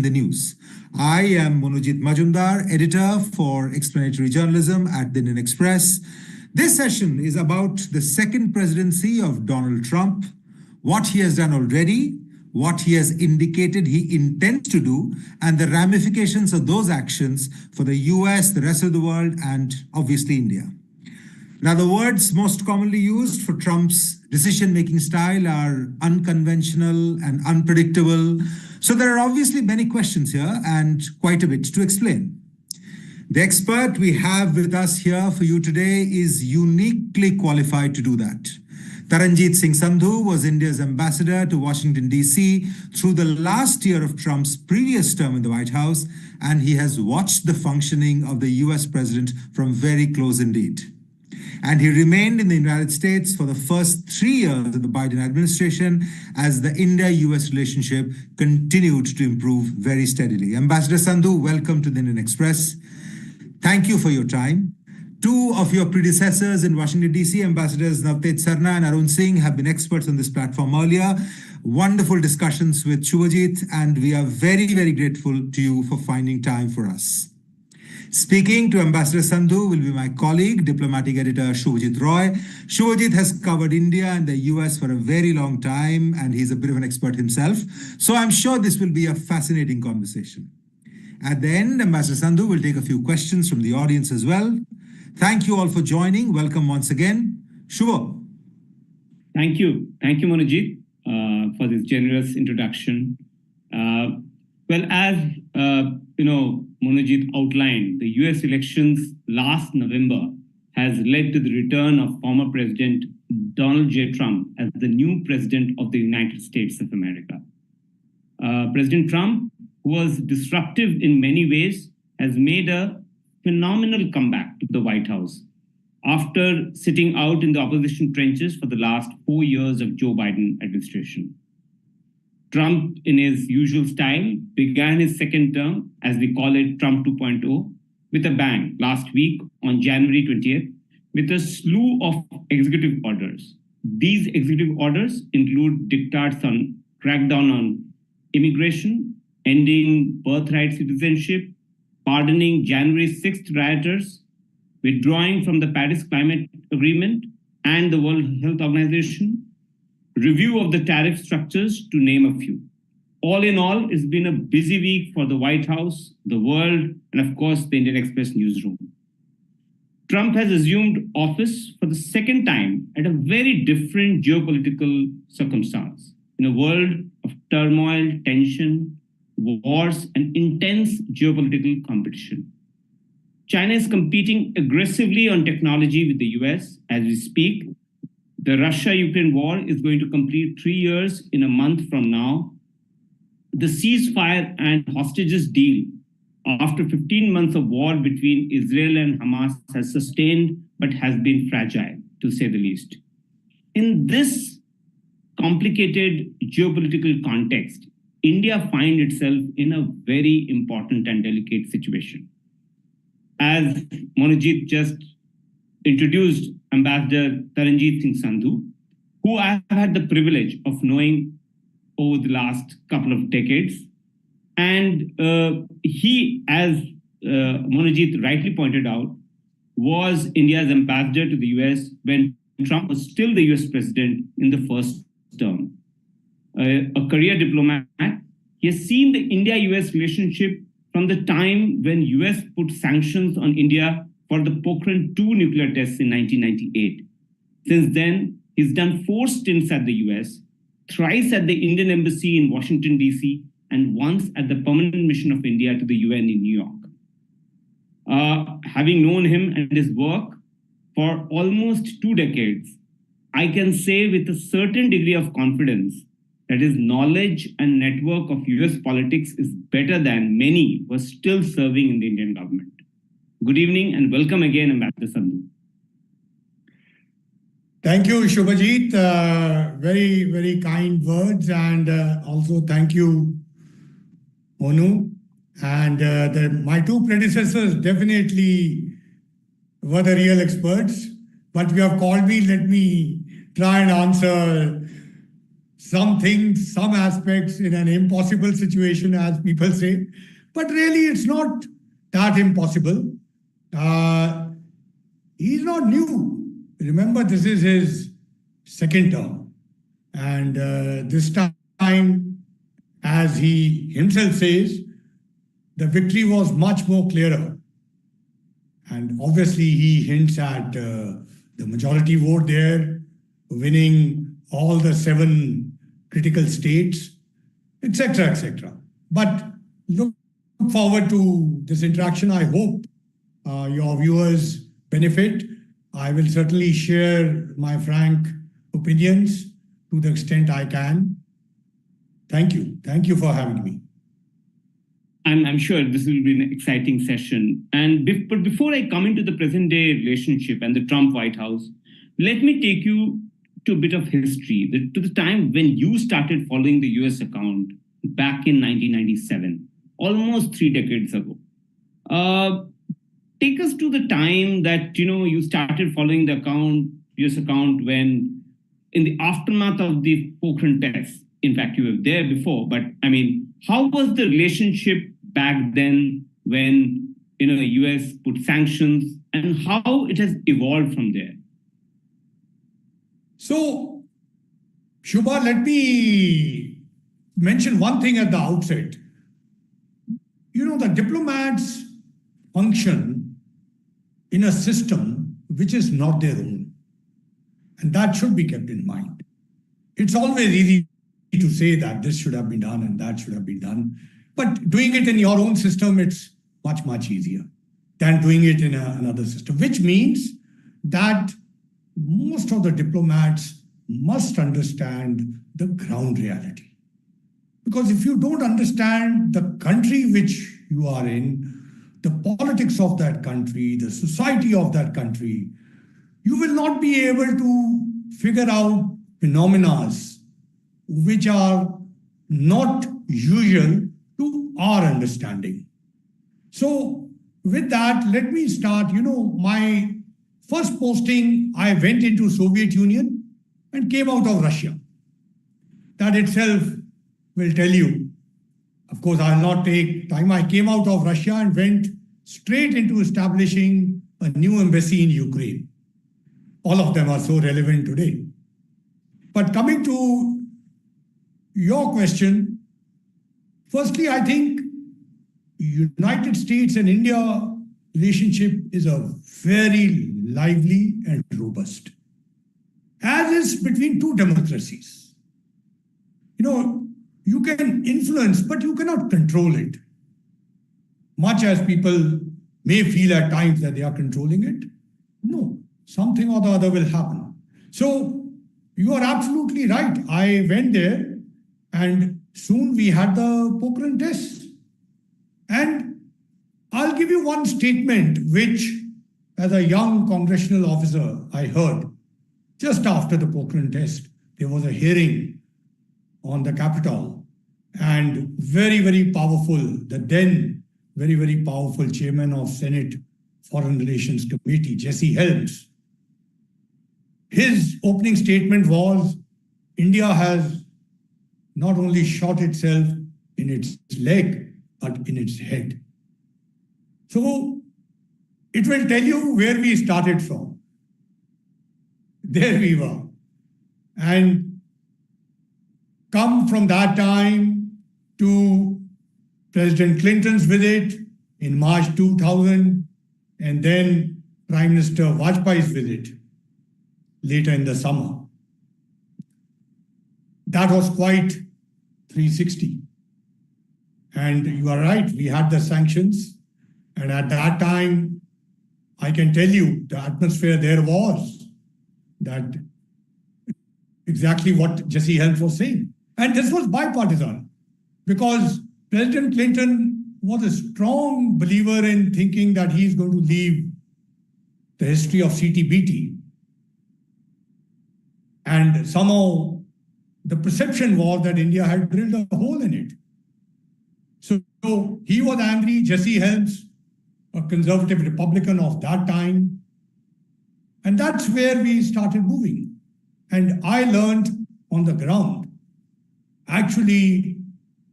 the news. I am Monojit Majumdar, editor for explanatory journalism at the Indian Express. This session is about the second presidency of Donald Trump, what he has done already, what he has indicated he intends to do, and the ramifications of those actions for the US, the rest of the world, and obviously India. Now, the words most commonly used for Trump's decision-making style are unconventional and unpredictable. So there are obviously many questions here and quite a bit to explain. The expert we have with us here for you today is uniquely qualified to do that. Taranjit Singh Sandhu was India's ambassador to Washington, D.C. through the last year of Trump's previous term in the White House, and he has watched the functioning of the US president from very close indeed. And he remained in the United States for the first 3 years of the Biden administration as the India-US relationship continued to improve very steadily. Ambassador Sandhu, welcome to the Indian Express. Thank you for your time. Two of your predecessors in Washington, D.C., Ambassadors Navteej Sarna and Arun Singh, have been experts on this platform earlier. Wonderful discussions with Shubhajit, and we are very, very grateful to you for finding time for us. Speaking to Ambassador Sandhu will be my colleague, diplomatic editor Shubhajit Roy. Shubhajit has covered India and the US for a very long time, and he's a bit of an expert himself. So I'm sure this will be a fascinating conversation. At the end, Ambassador Sandhu will take a few questions from the audience as well. Thank you all for joining. Welcome once again. Shubha. Thank you. Thank you, Monojit, for this generous introduction. As Monojit outlined, the US elections last November has led to the return of former President Donald J. Trump as the new president of the United States of America. President Trump, who was disruptive in many ways, has made a phenomenal comeback to the White House after sitting out in the opposition trenches for the last 4 years of Joe Biden administration. Trump, in his usual style, began his second term, as we call it Trump 2.0, with a bang last week on January 20th, with a slew of executive orders. These executive orders include diktats on crackdown on immigration, ending birthright citizenship, pardoning January 6th rioters, withdrawing from the Paris Climate Agreement and the World Health Organization, review of the tariff structures, to name a few. All in all, it's been a busy week for the White House, the world, and of course, the Indian Express newsroom. Trump has assumed office for the second time at a very different geopolitical circumstance. In a world of turmoil, tension, wars, and intense geopolitical competition. China is competing aggressively on technology with the US as we speak. The Russia-Ukraine war is going to complete 3 years in a month from now. The ceasefire and hostages deal after 15 months of war between Israel and Hamas has sustained but has been fragile, to say the least. In this complicated geopolitical context, India finds itself in a very important and delicate situation. As Monojit just introduced Ambassador Taranjit Singh Sandhu, who I have had the privilege of knowing over the last couple of decades. And he, as Monojit rightly pointed out, was India's ambassador to the US when Trump was still the US president in the first term. A career diplomat, he has seen the India-US relationship from the time when US put sanctions on India for the Pokhran II nuclear tests in 1998. Since then, he's done 4 stints at the US, thrice at the Indian Embassy in Washington, D.C., and once at the Permanent Mission of India to the UN in New York. Having known him and his work for almost 2 decades, I can say with a certain degree of confidence that his knowledge and network of US politics is better than many who are still serving in the Indian government. Good evening and welcome again, Ambassador Sandhu. Thank you, Shubhajit. Very, very kind words. And also thank you, Monu. And my 2 predecessors definitely were the real experts. But you have called me, let me try and answer some things, some aspects in an impossible situation, as people say. But really, it's not that impossible. He's not new. Remember, this is his second term. And this time, as he himself says, the victory was much more clearer. And obviously, he hints at the majority vote there, winning all the 7 critical states, etc., etc. But look forward to this interaction. I hope your viewers benefit. I will certainly share my frank opinions to the extent I can. Thank you. Thank you for having me. I'm sure this will be an exciting session. But before I come into the present day relationship and the Trump White House, let me take you to a bit of history, to the time when you started following the US account back in 1997, almost 3 decades ago. Take us to the time that you started following the US account when, in the aftermath of the Pokhran test. In fact, you were there before, but I mean, how was the relationship back then when the US put sanctions, and how it has evolved from there? So, Shubha, let me mention one thing at the outset. The diplomats function in a system which is not their own. And that should be kept in mind. It's always easy to say that this should have been done and that should have been done. But doing it in your own system, it's much, much easier than doing it in another system, which means that most of the diplomats must understand the ground reality. Because if you don't understand the country which you are in, the politics of that country, the society of that country, you will not be able to figure out phenomena which are not usual to our understanding. So with that, let me start. My first posting, I went into Soviet Union and came out of Russia. That itself will tell you. Of course, I'll not take time. I came out of Russia and went straight into establishing a new embassy in Ukraine. All of them are so relevant today. But coming to your question, firstly, I think United States and India relationship is a very lively and robust, as is between two democracies. You can influence, but you cannot control it. Much as people may feel at times that they are controlling it, no, something or the other will happen. So you are absolutely right. I went there and soon we had the Pokhran test. And I'll give you one statement which, as a young congressional officer, I heard just after the Pokhran test. There was a hearing on the Capitol, and very, very powerful, the then very, very powerful chairman of Senate Foreign Relations Committee, Jesse Helms. His opening statement was, India has not only shot itself in its leg, but in its head. So it will tell you where we started from. There we were. And come from that time to President Clinton's visit in March 2000, and then Prime Minister Vajpayee's visit later in the summer. That was quite 360. And you are right, we had the sanctions. And at that time, I can tell you the atmosphere there was that exactly what Jesse Helms was saying. And this was bipartisan because President Clinton was a strong believer in thinking that he's going to leave the history of CTBT. And somehow the perception was that India had drilled a hole in it. So he was angry. Jesse Helms, a conservative Republican of that time. And that's where we started moving. And I learned on the ground actually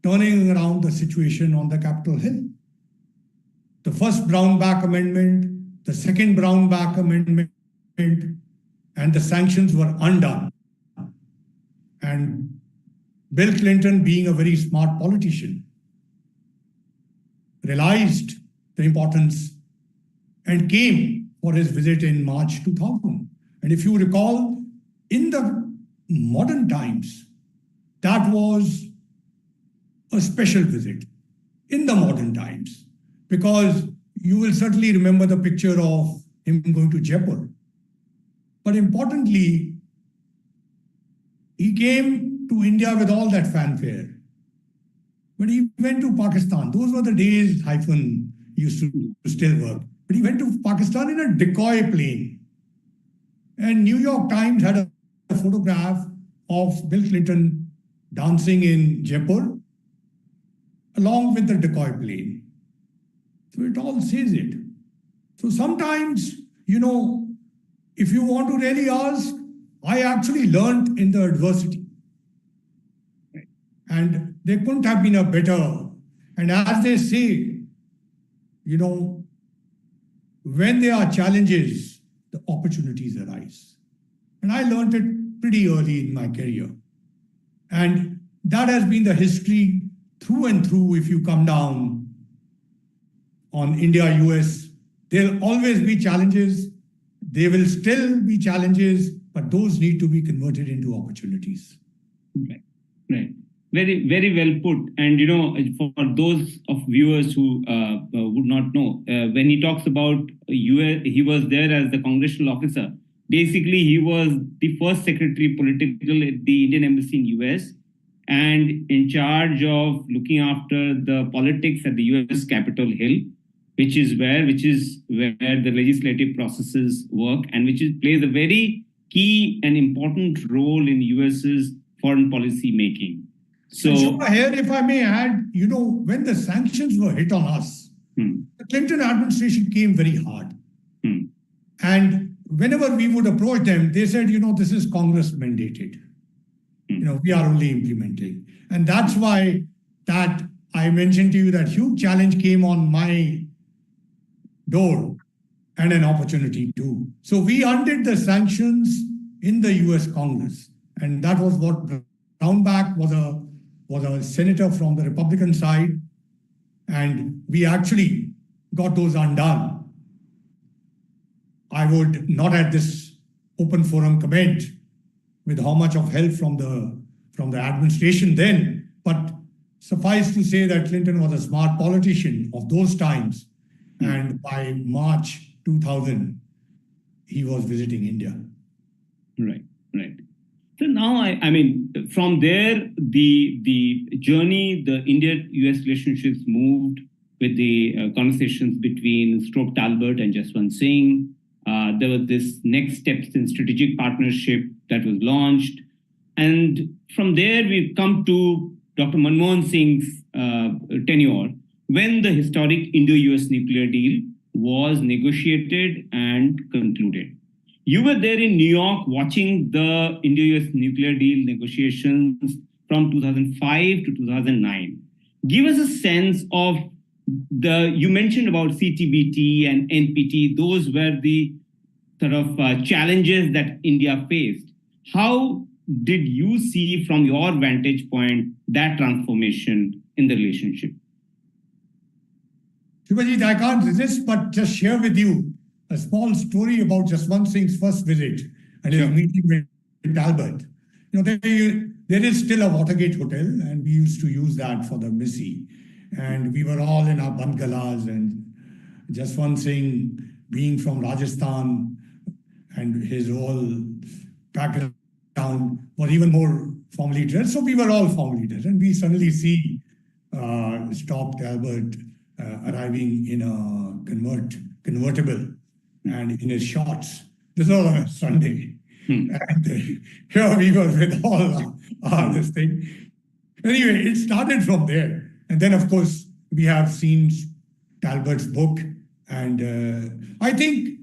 turning around the situation on the Capitol Hill. The first Brownback Amendment, the second Brownback Amendment, and the sanctions were undone. And Bill Clinton, being a very smart politician, realized the importance and came for his visit in March 2000. And if you recall, in the modern times, that was a special visit in the modern times, because you will certainly remember the picture of him going to Jaipur. But importantly, he came to India with all that fanfare. When he went to Pakistan, those were the days hyphen used to still work. But he went to Pakistan in a decoy plane. And New York Times had a photograph of Bill Clinton dancing in Jaipur along with the decoy plane. So it all says it. So sometimes, if you want to really ask, I actually learned in the adversity. And there couldn't have been a better. And as they say, when there are challenges, the opportunities arise. And I learned it pretty early in my career. And that has been the history through and through. If you come down on India-US, there'll always be challenges. There will still be challenges, but those need to be converted into opportunities. Right. Very, very well put. And, for those of viewers who would not know, when he talks about US, he was there as the congressional officer. Basically, he was the first secretary political at the Indian Embassy in US and in charge of looking after the politics at the US Capitol Hill, which is where the legislative processes work, and plays a very key and important role in US's foreign policy making. So here, if I may add, when the sanctions were hit on us, the Clinton administration came very hard. And whenever we would approach them, they said, this is Congress mandated. We are only implementing. And that's why that I mentioned to you that huge challenge came on my door and an opportunity too. So we undid the sanctions in the US Congress. And that was what Brownback was a senator from the Republican side. And we actually got those undone. I would not at this open forum comment with how much of help from the administration then, but suffice to say that Clinton was a smart politician of those times. And by March 2000, he was visiting India. Right. So now, from there, the journey, the India-US relationships moved with the conversations between Strobe Talbot and Jaswant Singh. There was this next steps in strategic partnership that was launched. And from there, we've come to Dr. Manmohan Singh's tenure, when the historic Indo-US nuclear deal was negotiated and concluded. You were there in New York watching the Indo-US nuclear deal negotiations from 2005 to 2009. Give us a sense of you mentioned about CTBT and NPT. Those were the sort of challenges that India faced. How did you see from your vantage point that transformation in the relationship? Shubhajit, I can't resist but just share with you a small story about Jaswant Singh's first visit and his meeting with Talbot. There is still a Watergate hotel, and we used to use that for the Missy. And we were all in our bangalas, and Jaswant Singh, being from Rajasthan, and his whole background was even more formally dressed. So we were all formally dressed, and we suddenly see Strobe Talbot arriving in a convertible and in his shorts. This was on a Sunday. And here we were with all this thing. Anyway, it started from there. And then, of course, we have seen Talbot's book. And I think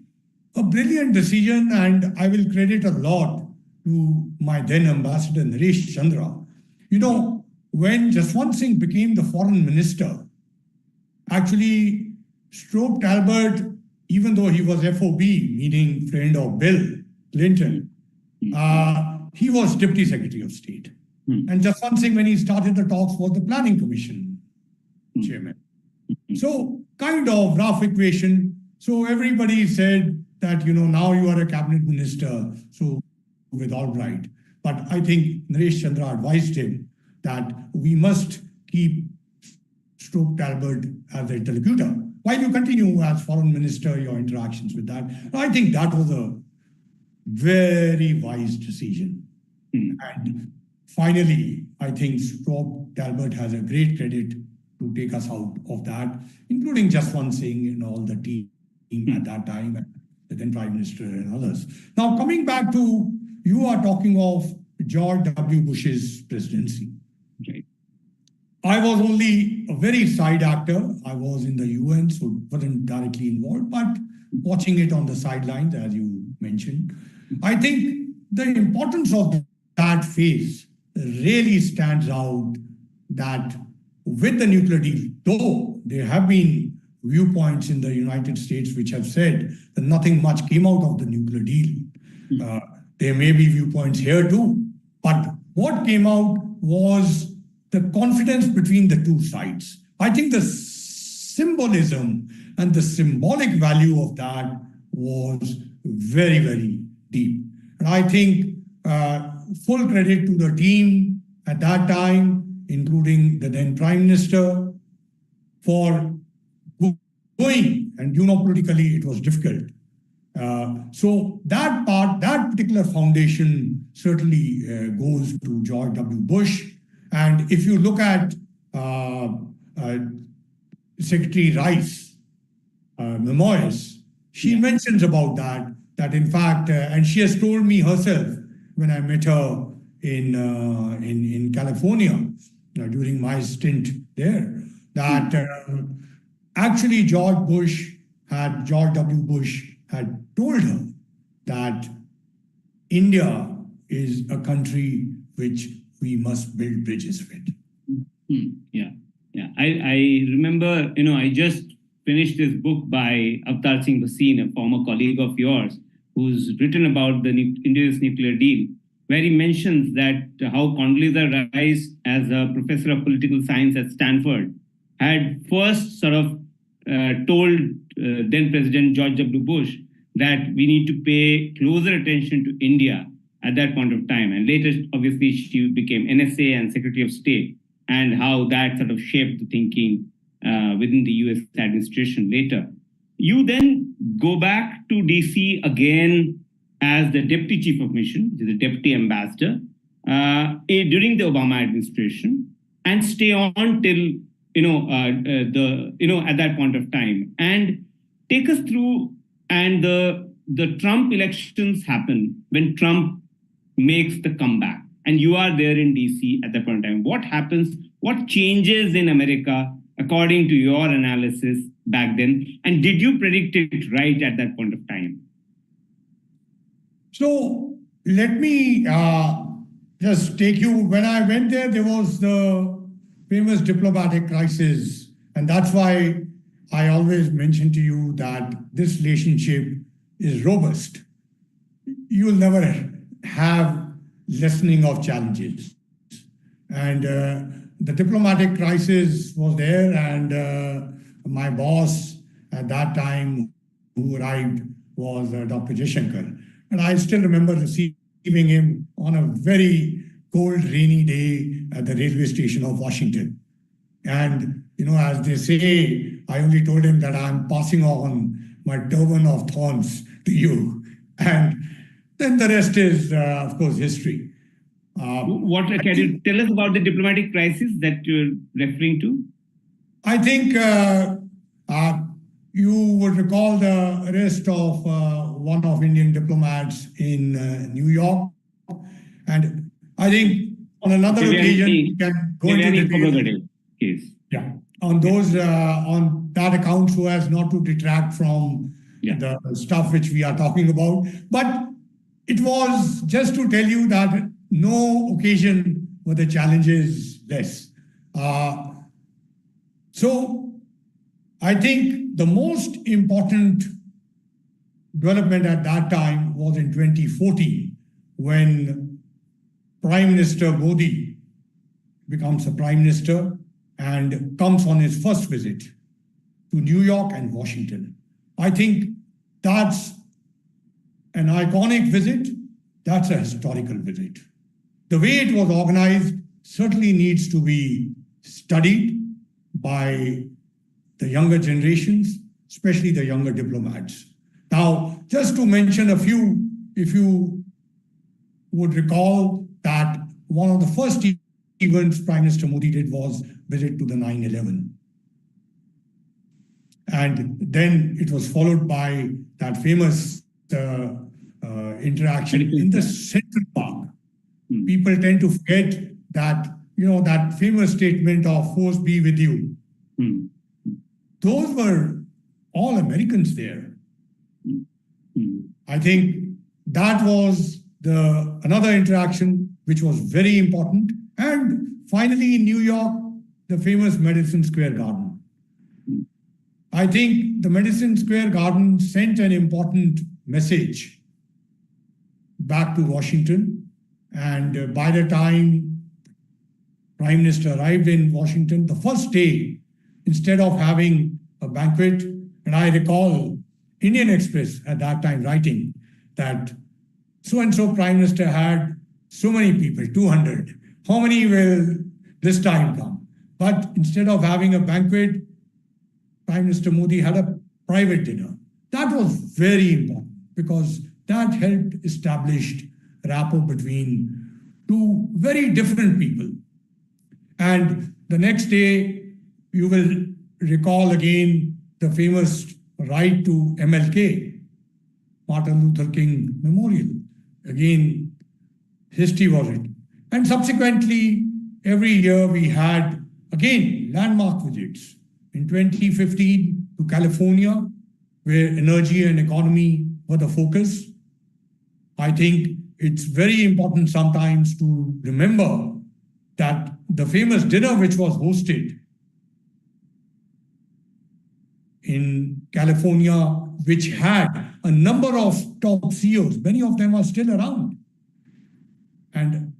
a brilliant decision, and I will credit a lot to my then ambassador, Naresh Chandra. when Jaswant Singh became the foreign minister, actually, Strobe Talbot, even though he was FOB, meaning friend of Bill Clinton, he was Deputy Secretary of State. And Jaswant Singh, when he started the talks, was the Planning Commission chairman. So kind of rough equation. So everybody said that, now you are a cabinet minister, so with Albright. But I think Naresh Chandra advised him that we must keep Strobe Talbot as the interlocutor while you continue as foreign minister your interactions with that. I think that was a very wise decision. And finally, I think Strobe Talbot has a great credit to take us out of that, including Jaswant Singh and all the team at that time, and the then Prime Minister and others. Now, coming back to, you are talking of George W. Bush's presidency. Right. I was only a very side actor. I was in the UN, so wasn't directly involved, but watching it on the sidelines, as you mentioned. I think the importance of that phase really stands out, that with the nuclear deal, though there have been viewpoints in the United States which have said that nothing much came out of the nuclear deal. There may be viewpoints here too, but what came out was the confidence between the two sides. I think the symbolism and the symbolic value of that was very, very deep. And I think full credit to the team at that time, including the then Prime Minister, for going, and politically it was difficult. So that part, that particular foundation certainly goes to George W. Bush. And if you look at Secretary Rice memoirs, she mentions about that in fact, and she has told me herself when I met her in California during my stint there, that actually George W. Bush had told her that India is a country which we must build bridges with. Yeah. I remember, I just finished this book by Avtar Singh Bhasin, a former colleague of yours, who's written about the India's nuclear deal, where he mentions that how Condoleezza Rice, as a professor of political science at Stanford, had first sort of told then President George W. Bush that we need to pay closer attention to India at that point of time. And later, obviously, she became NSA and Secretary of State, and how that sort of shaped the thinking within the US administration later. You then go back to DC again as the Deputy Chief of Mission, the Deputy Ambassador, during the Obama administration, and stay on till at that point of time. And take us through, and the Trump elections happen when Trump makes the comeback, and you are there in DC at that point in time. What happens? What changes in America according to your analysis back then? And did you predict it right at that point of time? So let me just take you, when I went there, there was the famous diplomatic crisis. And that's why I always mention to you that this relationship is robust. You will never have lessening of challenges. And the diplomatic crisis was there, and my boss at that time who arrived was Dr. Jaishankar. And I still remember receiving him on a very cold, rainy day at the railway station of Washington. And, as they say, I only told him that I'm passing on my turban of thorns to you. And then the rest is, of course, history. Can you tell us about the diplomatic crisis that you're referring to? I think you would recall the arrest of one of Indian diplomats in New York. And I think on another occasion, we can go into detail. Case. Yeah, on that account, so as not to detract from the stuff which we are talking about. But it was just to tell you that no occasion were the challenges less. So I think the most important development at that time was in 2014 when Prime Minister Modi becomes a Prime Minister and comes on his first visit to New York and Washington. I think that's an iconic visit. That's a historical visit. The way it was organized certainly needs to be studied by the younger generations, especially the younger diplomats. Now, just to mention a few, if you would recall that one of the first events Prime Minister Modi did was visit to the 9/11. And then it was followed by that famous interaction in the Central Park. People tend to forget that, that famous statement of "Force be with you." Those were all Americans there. I think that was another interaction which was very important. And finally, in New York, the famous Madison Square Garden. I think the Madison Square Garden sent an important message back to Washington. And by the time Prime Minister arrived in Washington, the first day, instead of having a banquet, and I recall Indian Express at that time writing that so-and-so Prime Minister had so many people, 200. How many will this time come? But instead of having a banquet, Prime Minister Modi had a private dinner. That was very important because that helped establish rapport between two very different people. And the next day, you will recall again the famous ride to MLK, Martin Luther King Memorial. Again, history was it. And subsequently, every year we had, again, landmark visits. In 2015 to California, where energy and economy were the focus. I think it's very important sometimes to remember that the famous dinner which was hosted in California, which had a number of top CEOs, many of them are still around, and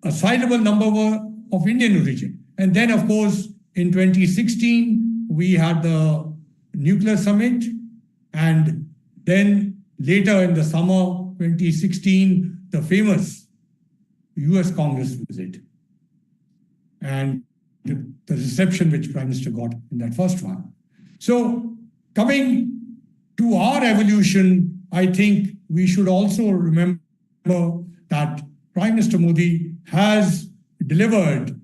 a sizable number were of Indian origin. And then, of course, in 2016, we had the nuclear summit, and then later in the summer 2016, the famous US Congress visit and the reception which Prime Minister got in that first one. So coming to our evolution, I think we should also remember that Prime Minister Modi has delivered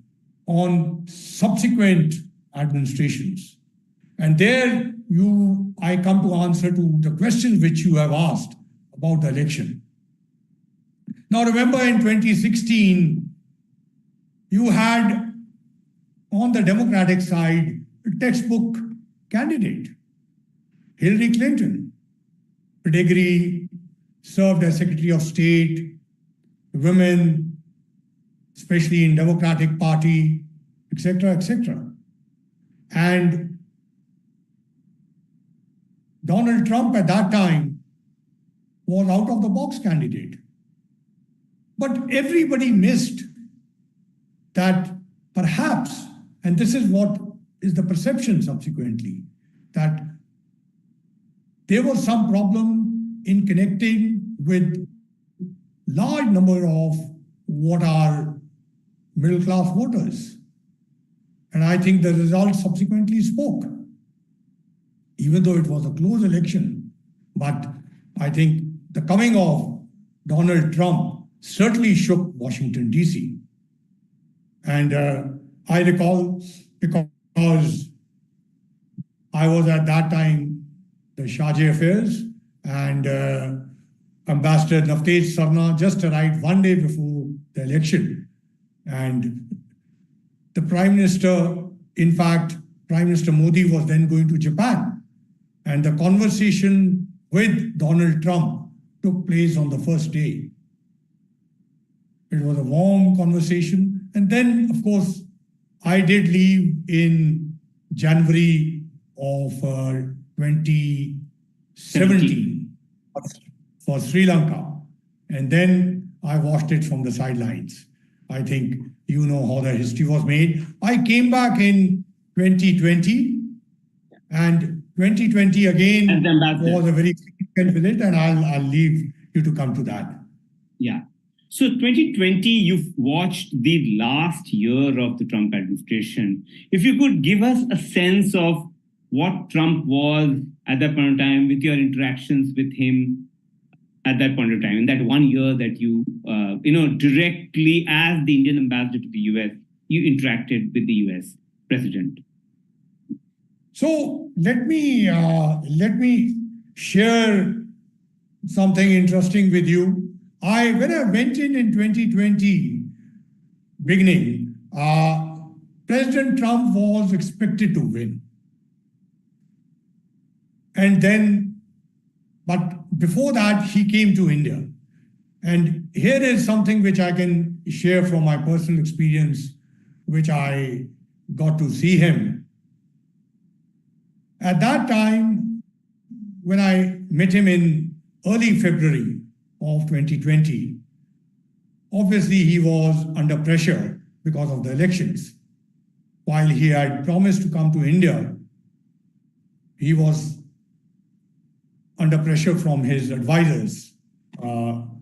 on subsequent administrations. And there I come to answer to the questions which you have asked about the election. Now remember in 2016, you had on the Democratic side a textbook candidate, Hillary Clinton. Pedigree, served as Secretary of State, women, especially in Democratic Party, etc., etc. And Donald Trump at that time was out of the box candidate. But everybody missed that perhaps, and this is what is the perception subsequently, that there was some problem in connecting with large number of what are middle class voters. And I think the results subsequently spoke, even though it was a close election. But I think the coming of Donald Trump certainly shook Washington, D.C. And I recall, because I was at that time the Sharjah Affairs, and Ambassador Navtej Sarna just arrived one day before the election. And the Prime Minister, in fact, Prime Minister Modi was then going to Japan. And the conversation with Donald Trump took place on the first day. It was a warm conversation. And then, of course, I did leave in January of 2017 for Sri Lanka. And then I watched it from the sidelines. I think you know how the history was made. I came back in 2020, and 2020 again was a very significant visit, and I'll leave you to come to that. Yeah. So 2020, you've watched the last year of the Trump administration. If you could give us a sense of what Trump was at that point of time, with your interactions with him at that point of time, in that 1 year that you, directly as the Indian ambassador to the US, you interacted with the US president. So let me share something interesting with you. When I went in 2020 beginning, President Trump was expected to win. And then, but before that, he came to India. And here is something which I can share from my personal experience, which I got to see him. At that time, when I met him in early February of 2020, obviously he was under pressure because of the elections. While he had promised to come to India, he was under pressure from his advisors, on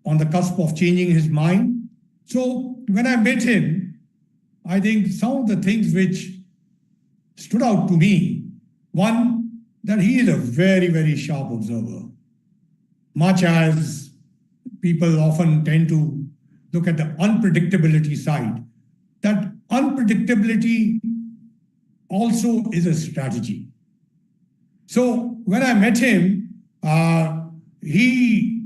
the cusp of changing his mind. So when I met him, I think some of the things which stood out to me, one, that he is a very, very sharp observer. Much as people often tend to look at the unpredictability side, that unpredictability also is a strategy. So when I met him, he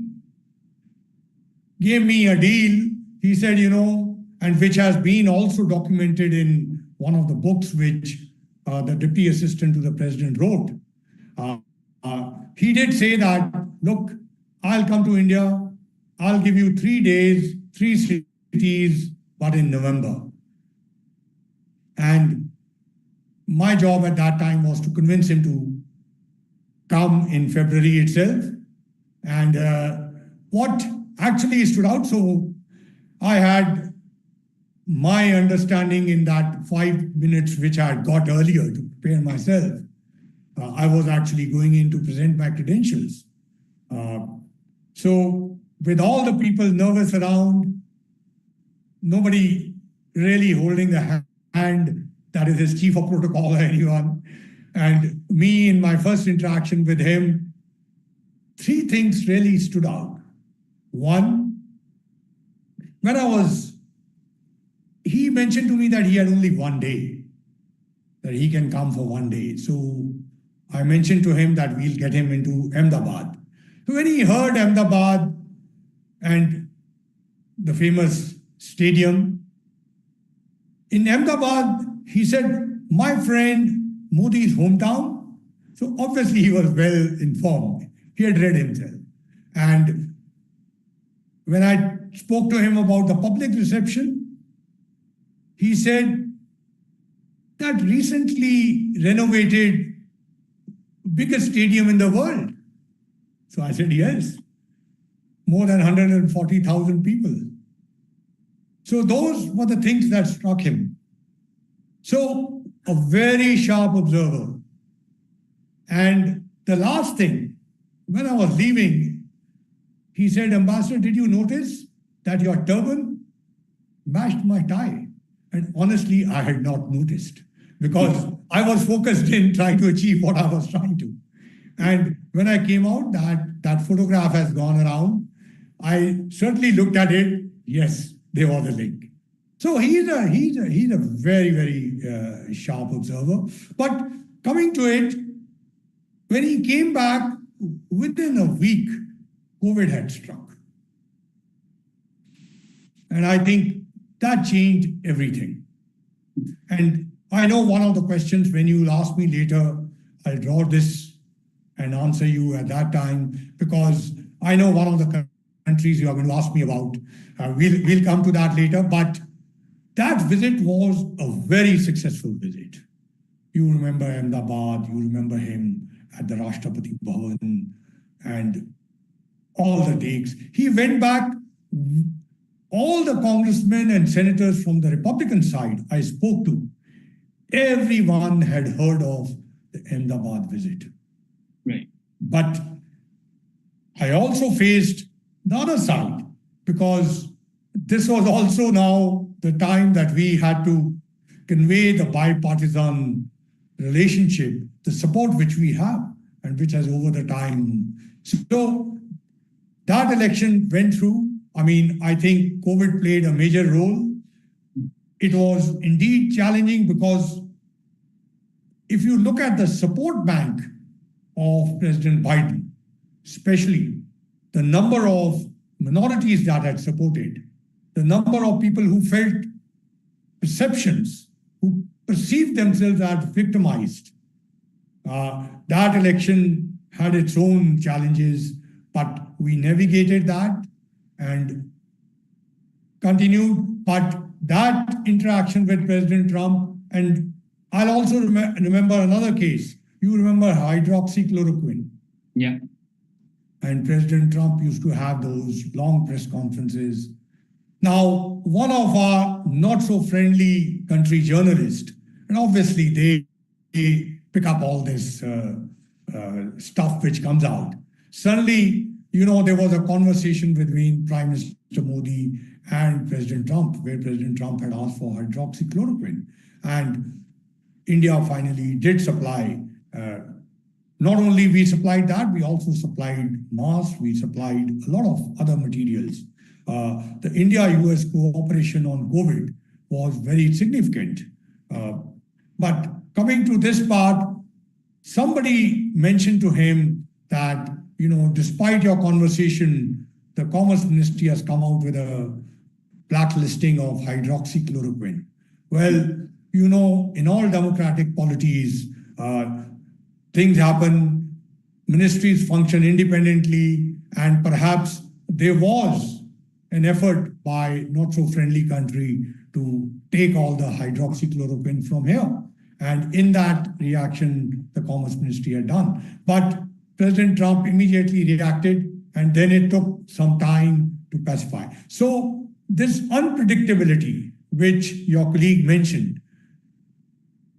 gave me a deal. He said, and which has been also documented in one of the books which the deputy assistant to the president wrote. He did say that, look, I'll come to India. I'll give you 3 days, 3 cities, but in November. And my job at that time was to convince him to come in February itself. And what actually stood out, so I had my understanding in that 5 minutes which I had got earlier to prepare myself. I was actually going in to present my credentials. So with all the people nervous around, nobody really holding the hand, that is his chief of protocol or anyone, and me in my first interaction with him, 3 things really stood out. One, he mentioned to me that he had only 1 day, that he can come for 1 day. So I mentioned to him that we'll get him into Ahmedabad. So when he heard Ahmedabad and the famous stadium, in Ahmedabad, he said, my friend Modi's hometown. So obviously he was well informed. He had read himself. And when I spoke to him about the public reception, he said that recently renovated biggest stadium in the world. So I said, yes, more than 140,000 people. So those were the things that struck him. So a very sharp observer. And the last thing, when I was leaving, he said, Ambassador, did you notice that your turban matched my tie? And honestly, I had not noticed because I was focused in trying to achieve what I was trying to. And when I came out, that photograph has gone around. I certainly looked at it. Yes, there was a link. So he's a very, very sharp observer. But coming to it, when he came back, within a week, COVID had struck. And I think that changed everything. And I know one of the questions, when you ask me later, I'll draw this and answer you at that time, because I know one of the countries you are going to ask me about. We'll come to that later. But that visit was a very successful visit. You remember Ahmedabad, you remember him at the Rashtrapati Bhavan and all the takes. He went back. All the congressmen and senators from the Republican side I spoke to, everyone had heard of the Ahmedabad visit. Right. But I also faced the other side, because this was also now the time that we had to convey the bipartisan relationship, the support which we have and which has over the time. So that election went through. I mean, I think COVID played a major role. It was indeed challenging because if you look at the support bank of President Biden, especially the number of minorities that had supported, the number of people who felt perceptions, who perceived themselves as victimized, that election had its own challenges, but we navigated that and continued. But that interaction with President Trump, and I'll also remember another case. You remember hydroxychloroquine. Yeah. And President Trump used to have those long press conferences. Now, one of our not so friendly country journalists, and obviously they pick up all this stuff which comes out. Suddenly, there was a conversation between Prime Minister Modi and President Trump, where President Trump had asked for hydroxychloroquine. And India finally did supply. Not only we supplied that, we also supplied masks, we supplied a lot of other materials. The India-US cooperation on COVID was very significant. But coming to this part, somebody mentioned to him that, despite your conversation, the Commerce Ministry has come out with a blacklisting of hydroxychloroquine. Well, in all democratic polities, things happen, ministries function independently, and perhaps there was an effort by not so friendly country to take all the hydroxychloroquine from here. And in that reaction, the Commerce Ministry had done. But President Trump immediately reacted, and then it took some time to pacify. So this unpredictability, which your colleague mentioned,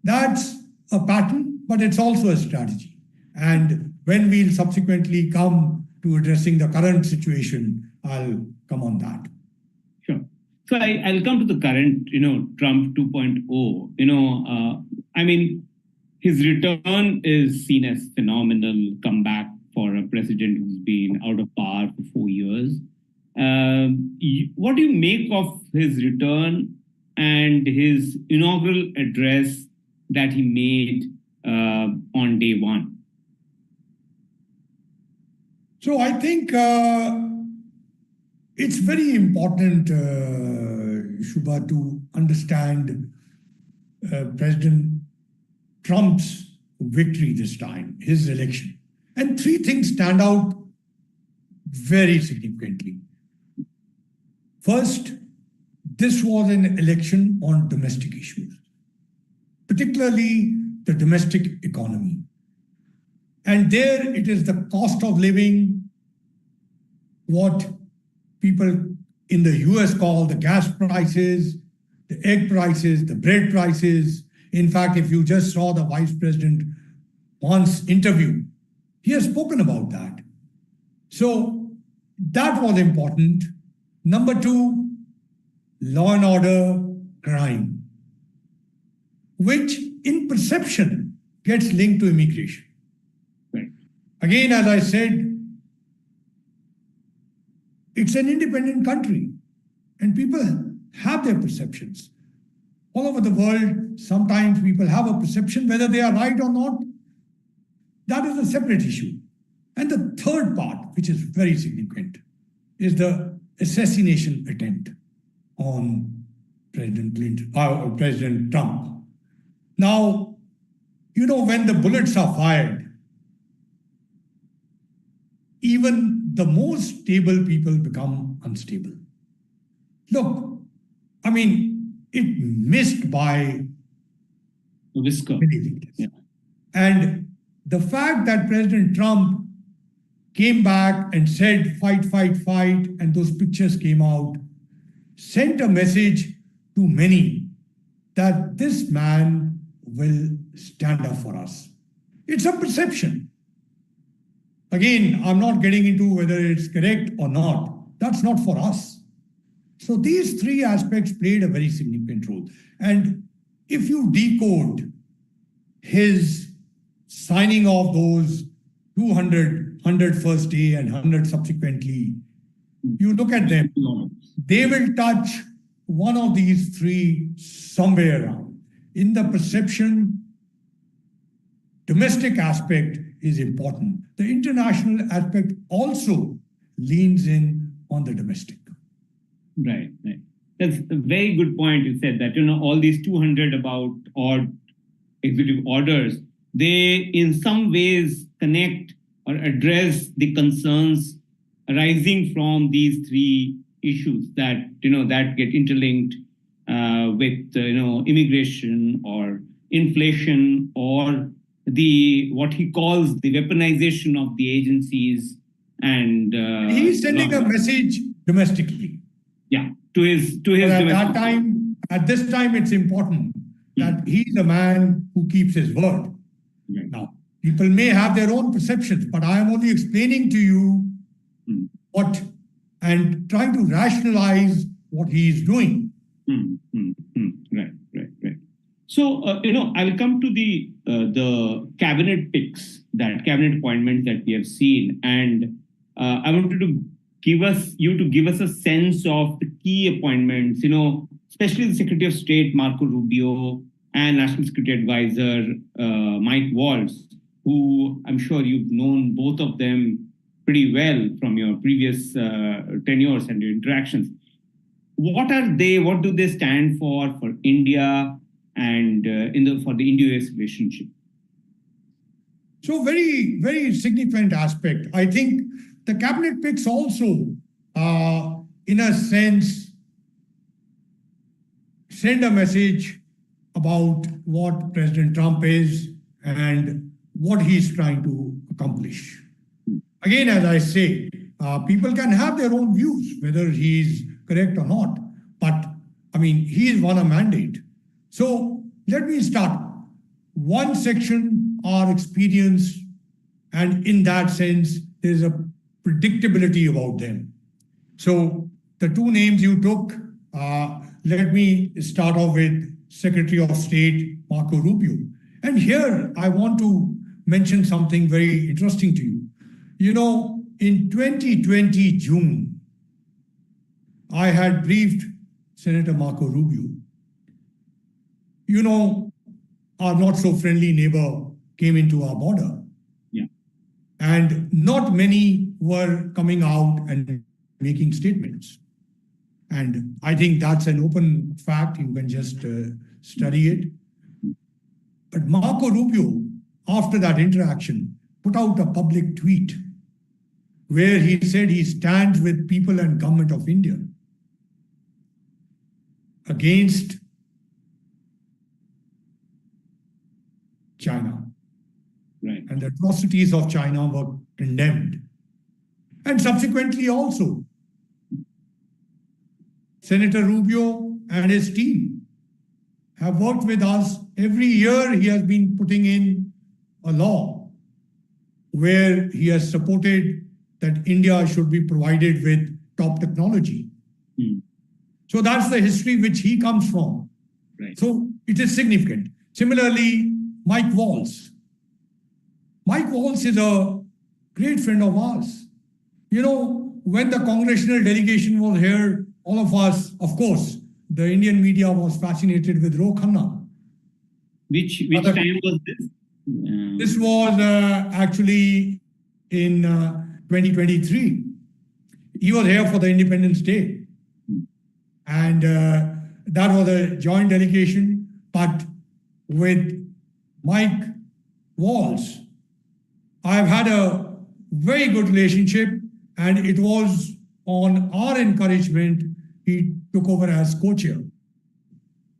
that's a pattern, but it's also a strategy. And when we'll subsequently come to addressing the current situation, I'll come on that. Sure. So I'll come to the current, Trump 2.0. I mean, his return is seen as phenomenal comeback for a president who's been out of power for 4 years. What do you make of his return and his inaugural address that he made on day one? So I think it's very important, Shubha, to understand President Trump's victory this time, his election. And three things stand out very significantly. First, this was an election on domestic issues, particularly the domestic economy. And there it is the cost of living, what people in the US call the gas prices, the egg prices, the bread prices. In fact, if you just saw the Vice President once interview, he has spoken about that. So that was important. Number two, law and order, crime, which in perception gets linked to immigration. Right. Again, as I said, it's an independent country and people have their perceptions. All over the world, sometimes people have a perception, whether they are right or not, that is a separate issue. And the third part, which is very significant, is the assassination attempt on President Trump. Now, when the bullets are fired, even the most stable people become unstable. Look, I mean, it missed by A whisker. many things. Yeah. And the fact that President Trump came back and said, fight, fight, fight, and those pictures came out, sent a message to many that this man will stand up for us. It's a perception. Again, I'm not getting into whether it's correct or not. That's not for us. So these three aspects played a very significant role. And if you decode his signing off those 100 first day and 100 subsequently, you look at them, they will touch one of these three somewhere around. In the perception, domestic aspect is important. The international aspect also leans in on the domestic. Right, right. That's a very good point. You said that, all these 200 about odd executive orders, they in some ways connect or address the concerns arising from these three issues that, that get interlinked with, immigration or inflation or what he calls the weaponization of the agencies and he's sending a message domestically. Yeah, to his at this time, it's important that he's a man who keeps his word. Right. Now, people may have their own perceptions, but I am only explaining to you what and trying to rationalize what he is doing. Right. So, I'll come to the cabinet picks, that cabinet appointments that we have seen, and I wanted to give us a sense of the key appointments, especially the Secretary of State, Marco Rubio, and National Security Advisor, Mike Waltz, who I'm sure you've known both of them pretty well from your previous tenures and your interactions. What are they? What do they stand for India and for the Indo-US relationship? So very, very significant aspect. I think the cabinet picks also, in a sense, send a message about what President Trump is and what he's trying to accomplish. Again, as I say, people can have their own views, whether he's correct or not. But, he's won a mandate. So let me start. One section are experience, and in that sense, there's a predictability about them. So the two names you took, let me start off with Secretary of State Marco Rubio. And here I want to mention something very interesting to you. In 2020 June, I had briefed Senator Marco Rubio. Our not so friendly neighbor came into our border. Yeah. And not many were coming out and making statements. And I think that's an open fact. You can just study it. But Marco Rubio, after that interaction, put out a public tweet where he said he stands with people and government of India against China. Right. And the atrocities of China were condemned. And subsequently also, Senator Rubio and his team have worked with us. Every year he has been putting in a law where he has supported that India should be provided with top technology. So that's the history which he comes from. Right. So it is significant. Similarly, Mike Waltz. Mike Waltz is a great friend of ours. When the congressional delegation was here, all of us, of course, the Indian media was fascinated with Ro Khanna. Which time was this? This was actually in 2023. He was here for the Independence Day. And that was a joint delegation, but with Mike Waltz, I've had a very good relationship, and it was on our encouragement he took over as co-chair.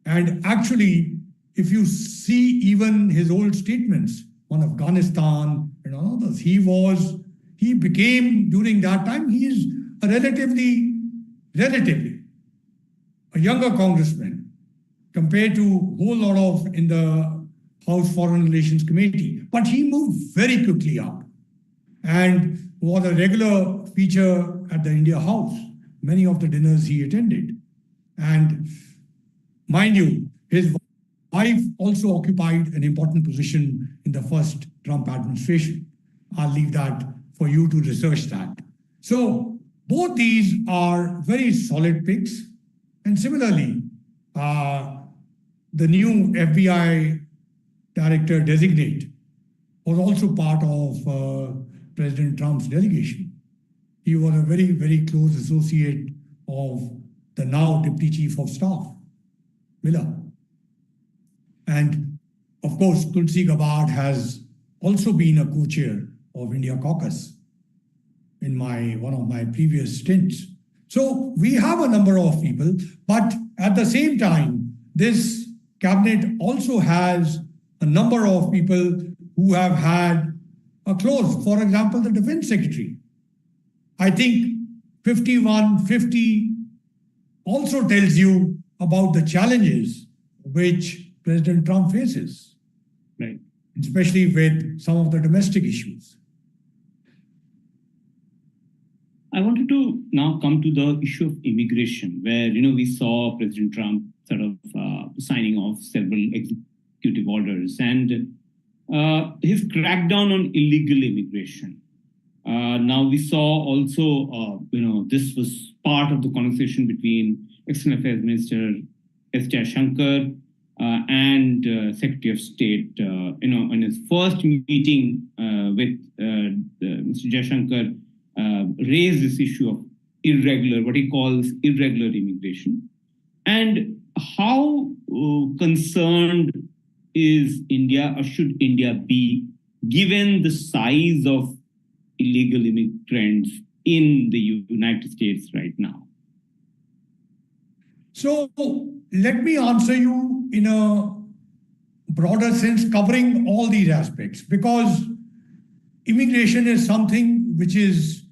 And actually, if you see even his old statements on Afghanistan and others, he became, during that time, he is a relatively, a younger congressman compared to a whole lot of in the House Foreign Relations Committee. But he moved very quickly up and was a regular feature at the India House. Many of the dinners he attended. And mind you, his wife also occupied an important position in the first Trump administration. I'll leave that for you to research that. So both these are very solid picks. And similarly, the new FBI director designate was also part of President Trump's delegation. He was a very, very close associate of the now Deputy Chief of Staff, Miller. And of course, Tulsi Gabbard has also been a co-chair of India Caucus in one of my previous stints. So we have a number of people, but at the same time, this cabinet also has a number of people who have had a close, for example, the Defense Secretary. I think 5150 also tells you about the challenges which President Trump faces, right, especially with some of the domestic issues. I wanted to now come to the issue of immigration, where we saw President Trump sort of signing off several executive orders and his crackdown on illegal immigration. Now we saw also, this was part of the conversation between External Affairs Minister S. Jaishankar and Secretary of State, in his first meeting with Mr. Jaishankar, raised this issue of what he calls irregular immigration. And how concerned is India, or should India be, given the size of illegal immigrants in the United States right now? So let me answer you in a broader sense, covering all these aspects, because immigration is something which is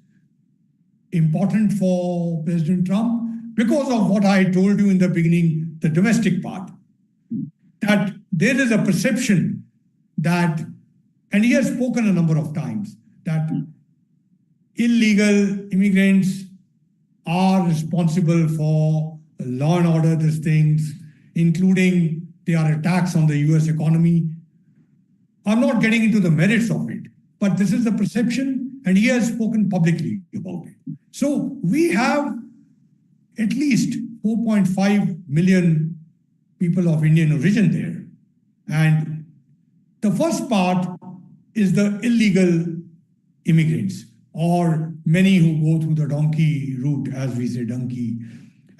important for President Trump because of what I told you in the beginning, the domestic part, that there is a perception that, and he has spoken a number of times, that illegal immigrants are responsible for law and order, these things, including their attacks on the US economy. I'm not getting into the merits of it, but this is the perception, and he has spoken publicly about it. So we have at least 4.5 million people of Indian origin there. And the first part is the illegal immigrants, or many who go through the donkey route, as we say, donkey.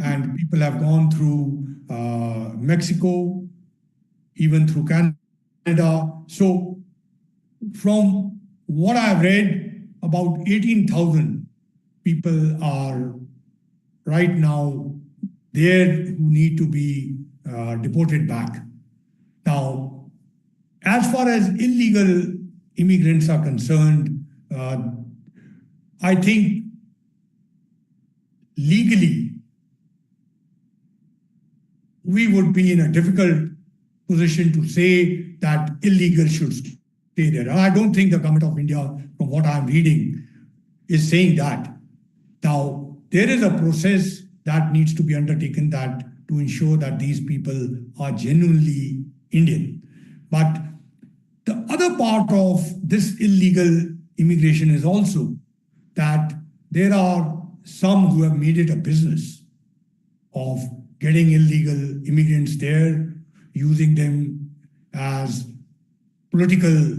And people have gone through Mexico, even through Canada. So from what I've read, about 18,000 people are right now there who need to be deported back. Now, as far as illegal immigrants are concerned, I think legally we would be in a difficult position to say that illegal should stay there. And I don't think the government of India, from what I'm reading, is saying that. Now, there is a process that needs to be undertaken that to ensure that these people are genuinely Indian. But the other part of this illegal immigration is also that there are some who have made it a business of getting illegal immigrants there, using them as political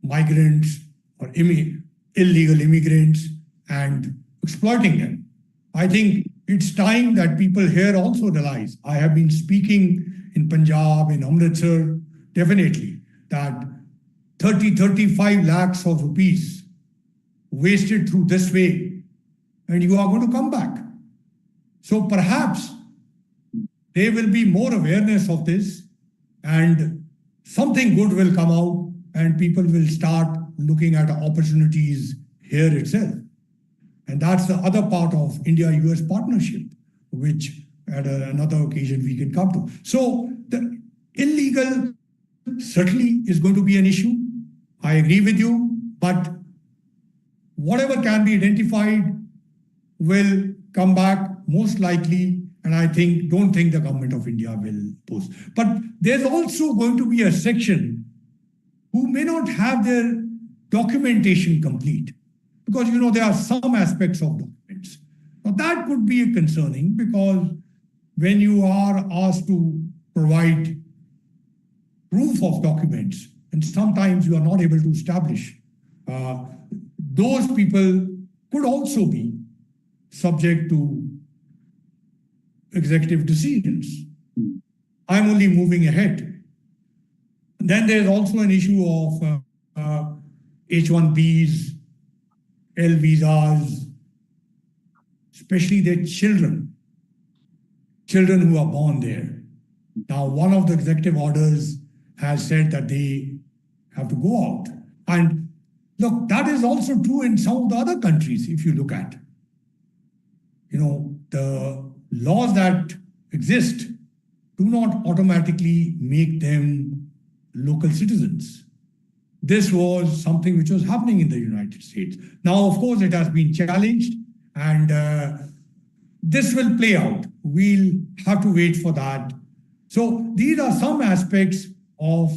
migrants or illegal immigrants and exploiting them. I think it's time that people here also realize. I have been speaking in Punjab, in Amritsar, definitely, that 35 lakhs of rupees wasted through this way, and you are going to come back. So perhaps there will be more awareness of this, and something good will come out, and people will start looking at opportunities here itself. And that's the other part of India-US partnership, which at another occasion we can come to. So the illegal certainly is going to be an issue. I agree with you, but whatever can be identified will come back most likely, and I don't think the government of India will post. But there's also going to be a section who may not have their documentation complete, because there are some aspects of documents. Now that could be concerning, because when you are asked to provide proof of documents, and sometimes you are not able to establish, those people could also be subject to executive decisions. I'm only moving ahead. Then there's also an issue of H-1Bs, L visas, especially their children who are born there. Now, one of the executive orders has said that they have to go out. And look, that is also true in some of the other countries, if you look at. The laws that exist do not automatically make them local citizens. This was something which was happening in the United States. Now, of course, it has been challenged, and this will play out. We'll have to wait for that. So these are some aspects of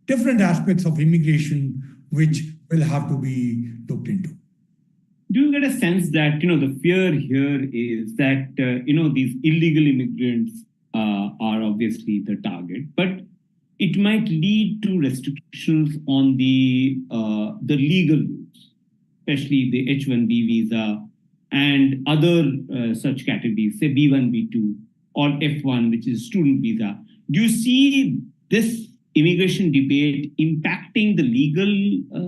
different aspects of immigration which will have to be looked into. Do you get a sense that, the fear here is that, these illegal immigrants are obviously the target, but it might lead to restrictions on the legal routes, especially the H-1B visa and other such categories, say B1, B2, or F1, which is student visa. Do you see this immigration debate impacting the legal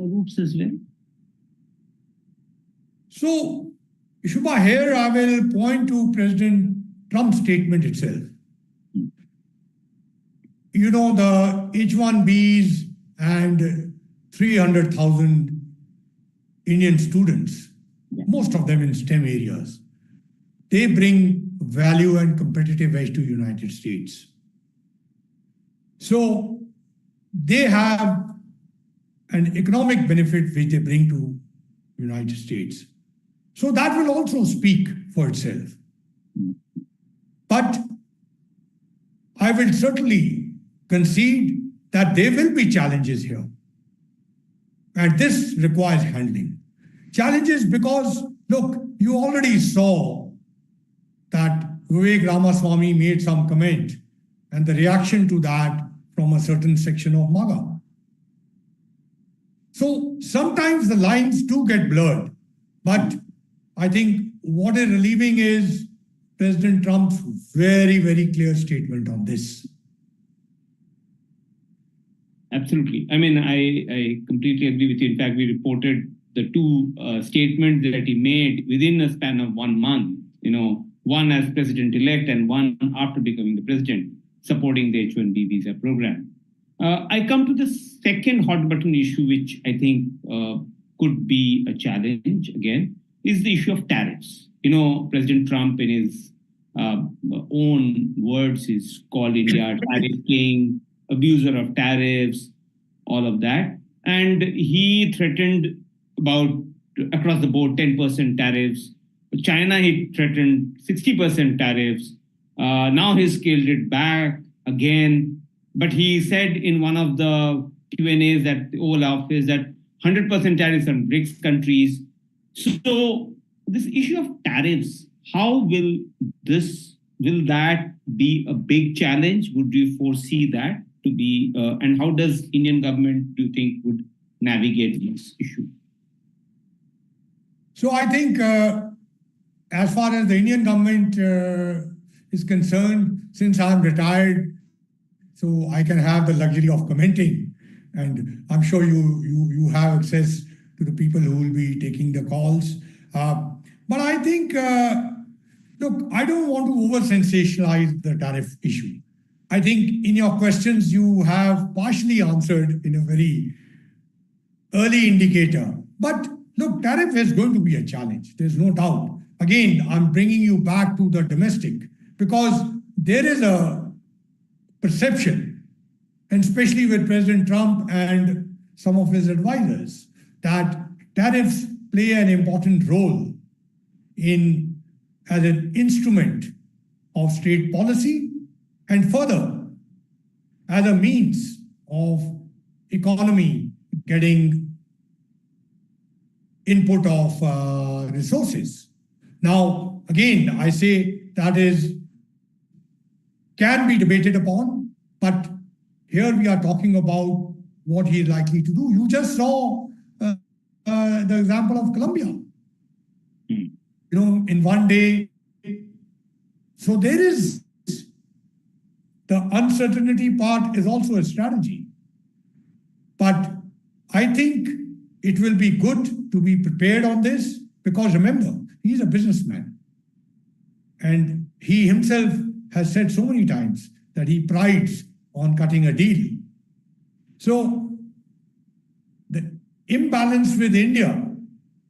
routes as well? So, Shubha, here I will point to President Trump's statement itself. The H-1Bs and 300,000 Indian students, most of them in STEM areas, they bring value and competitive edge to the United States. So they have an economic benefit which they bring to the United States. So that will also speak for itself. But I will certainly concede that there will be challenges here. And this requires handling. Challenges because, look, you already saw that Vivek Ramaswamy made some comment, and the reaction to that from a certain section of MAGA. So sometimes the lines do get blurred, but I think what is relieving is President Trump's very, very clear statement on this. Absolutely. I mean, I completely agree with you. In fact, we reported the two statements that he made within a span of 1 month, one as president-elect and one after becoming the president, supporting the H-1B visa program. I come to the second hot button issue, which I think could be a challenge again, is the issue of tariffs. President Trump, in his own words, is called India tariff king, abuser of tariffs, all of that. And he threatened about across the board 10% tariffs. China, he threatened 60% tariffs. Now he scaled it back again. But he said in one of the Q&As at the Oval Office that 100% tariffs on BRICS countries. So this issue of tariffs, how will that be a big challenge? Would you foresee that to be, and how does Indian government, do you think, would navigate this issue? So I think as far as the Indian government is concerned, since I'm retired, so I can have the luxury of commenting. and I'm sure you have access to the people who will be taking the calls. But I think, look, I don't want to over sensationalize the tariff issue. I think in your questions you have partially answered in a very early indicator. But look, tariff is going to be a challenge. There's no doubt. Again, I'm bringing you back to the domestic because there is a perception, and especially with President Trump and some of his advisors, that tariffs play an important role in as an instrument of state policy and further as a means of economy getting input of resources. Now, again, I say that can be debated upon, but here we are talking about what he is likely to do. You just saw the example of Colombia. In one day. So there is the uncertainty part is also a strategy. But I think it will be good to be prepared on this because remember, he's a businessman. And he himself has said so many times that he prides on cutting a deal. So the imbalance with India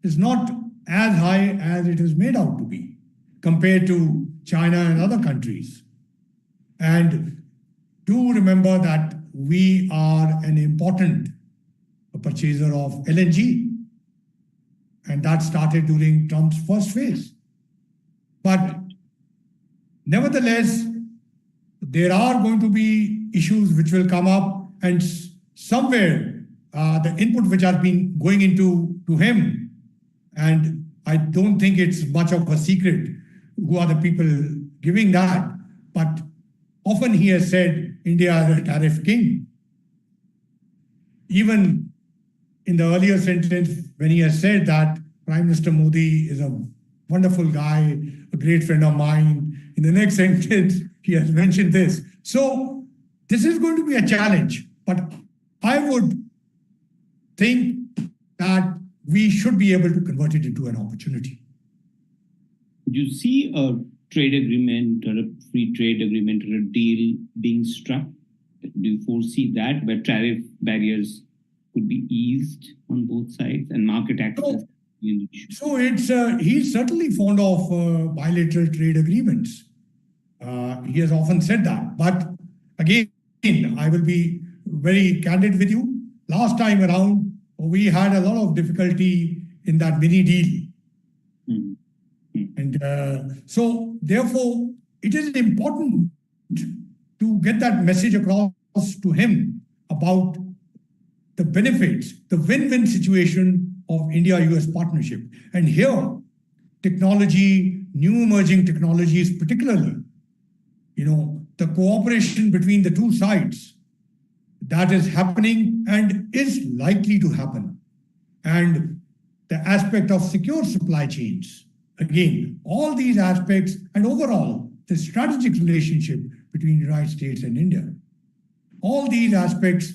is not as high as it is made out to be compared to China and other countries. And do remember that we are an important purchaser of LNG. And that started during Trump's first phase. But nevertheless, there are going to be issues which will come up, and somewhere the input which has been going into him, and I don't think it's much of a secret who are the people giving that, but often he has said India is a tariff king. Even in the earlier sentence, when he has said that Prime Minister Modi is a wonderful guy, a great friend of mine, in the next sentence, he has mentioned this. So this is going to be a challenge, but I would think that we should be able to convert it into an opportunity. Do you see a trade agreement or a free trade agreement or a deal being struck? Do you foresee that where tariff barriers could be eased on both sides and market access? So he's certainly fond of bilateral trade agreements. He has often said that. But again, I will be very candid with you. Last time around, we had a lot of difficulty in that mini deal. And so, therefore, it is important to get that message across to him about the benefits, the win-win situation of India-US partnership. And here, technology, new emerging technologies particularly, the cooperation between the two sides, that is happening and is likely to happen. And the aspect of secure supply chains, again, all these aspects, and overall, the strategic relationship between the United States and India, all these aspects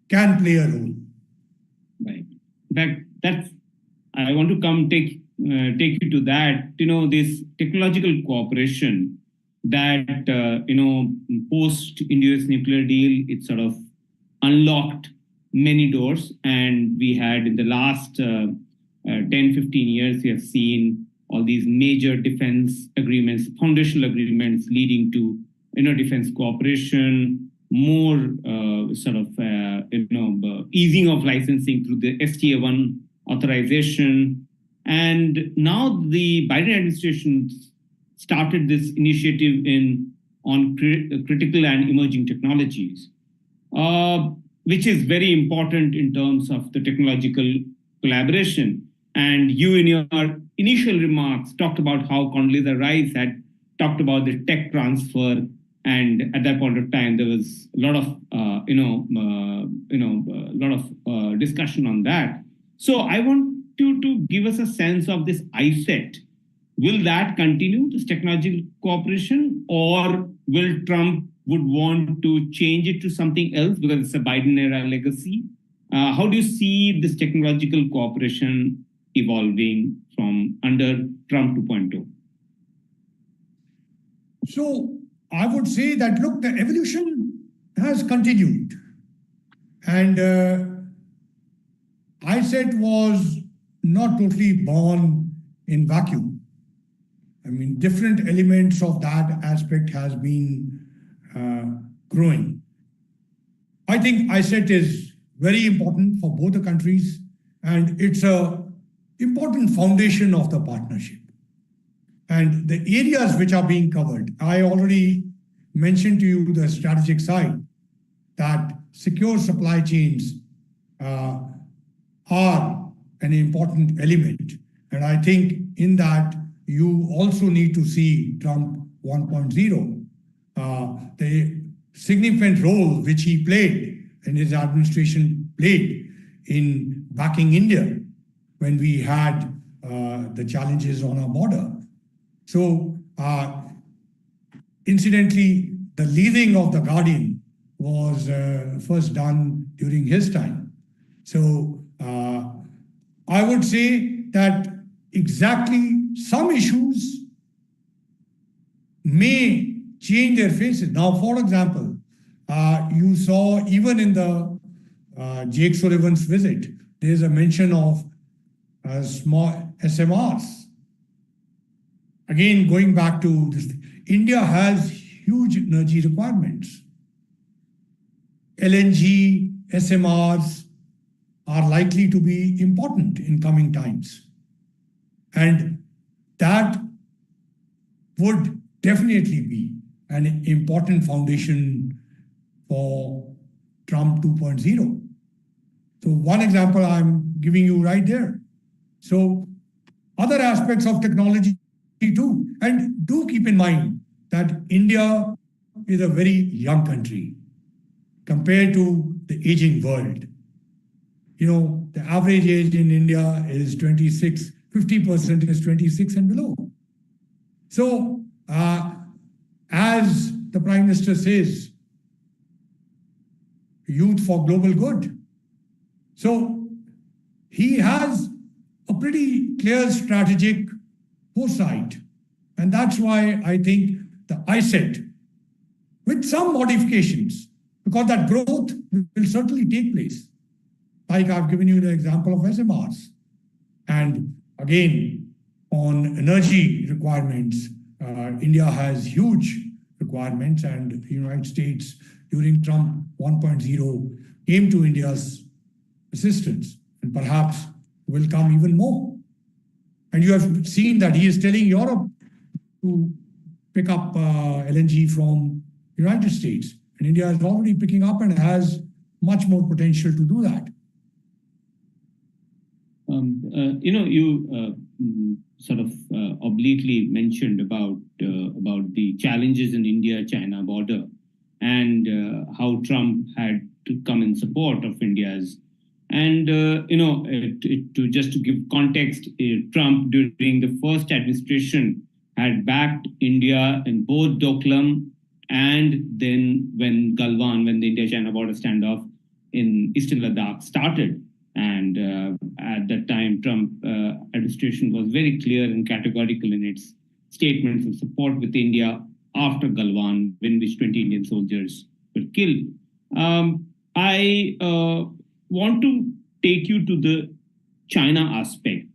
can play a role. Right. In fact, I want to take you to that. This technological cooperation that post India-US nuclear deal, it sort of unlocked many doors, and we had in the last 10-15 years, we have seen all these major defense agreements, foundational agreements leading to defense cooperation, more easing of licensing through the STA1 authorization. And now the Biden administration started this initiative on critical and emerging technologies, which is very important in terms of the technological collaboration. And you, in your initial remarks, talked about how Condoleezza Rice had talked about the tech transfer, and at that point of time, there was a lot of discussion on that. So I want you to give us a sense of this ISET. Will that continue, this technological cooperation, or will Trump would want to change it to something else because it's a Biden era legacy. How do you see this technological cooperation evolving from under Trump 2.0? So I would say that, look, the evolution has continued. And ISET was not totally born in vacuum. I mean, different elements of that aspect has been growing. I think ISET is very important for both the countries, and it's an important foundation of the partnership. And the areas which are being covered, I already mentioned to you the strategic side, that secure supply chains are an important element. And I think in that, you also need to see Trump 1.0, the significant role which he played and his administration played in backing India when we had the challenges on our border. So, incidentally, the leasing of the Guardian was first done during his time. So, I would say that exactly some issues may change their faces. Now, for example, you saw even in the Jake Sullivan's visit, there's a mention of small SMRs. Again, going back to this, India has huge energy requirements. LNG, SMRs are likely to be important in coming times. And that would definitely be an important foundation for Trump 2.0. So one example I'm giving you right there. So other aspects of technology too. And do keep in mind that India is a very young country compared to the aging world. You know, the average age in India is 26, 50% is 26 and below. So, as the Prime Minister says, youth for global good. So, he has a pretty clear strategic foresight. And that's why I think the ISET, with some modifications, because that growth will certainly take place. Like I've given you the example of SMRs. And again, on energy requirements, India has huge requirements, and the United States during Trump 1.0 came to India's assistance and perhaps will come even more. And you have seen that he is telling Europe to pick up LNG from the United States. And India is already picking up and has much more potential to do that. You sort of obliquely mentioned about the challenges in India-China border and how Trump had to come in support of India's. And, just to give context, Trump during the first administration had backed India in both Doklam and then when Galwan, when the India-China border standoff in Eastern Ladakh started. And at that time, Trump administration was very clear and categorical in its statements of support with India after Galwan, in which 20 Indian soldiers were killed. I want to take you to the China aspect,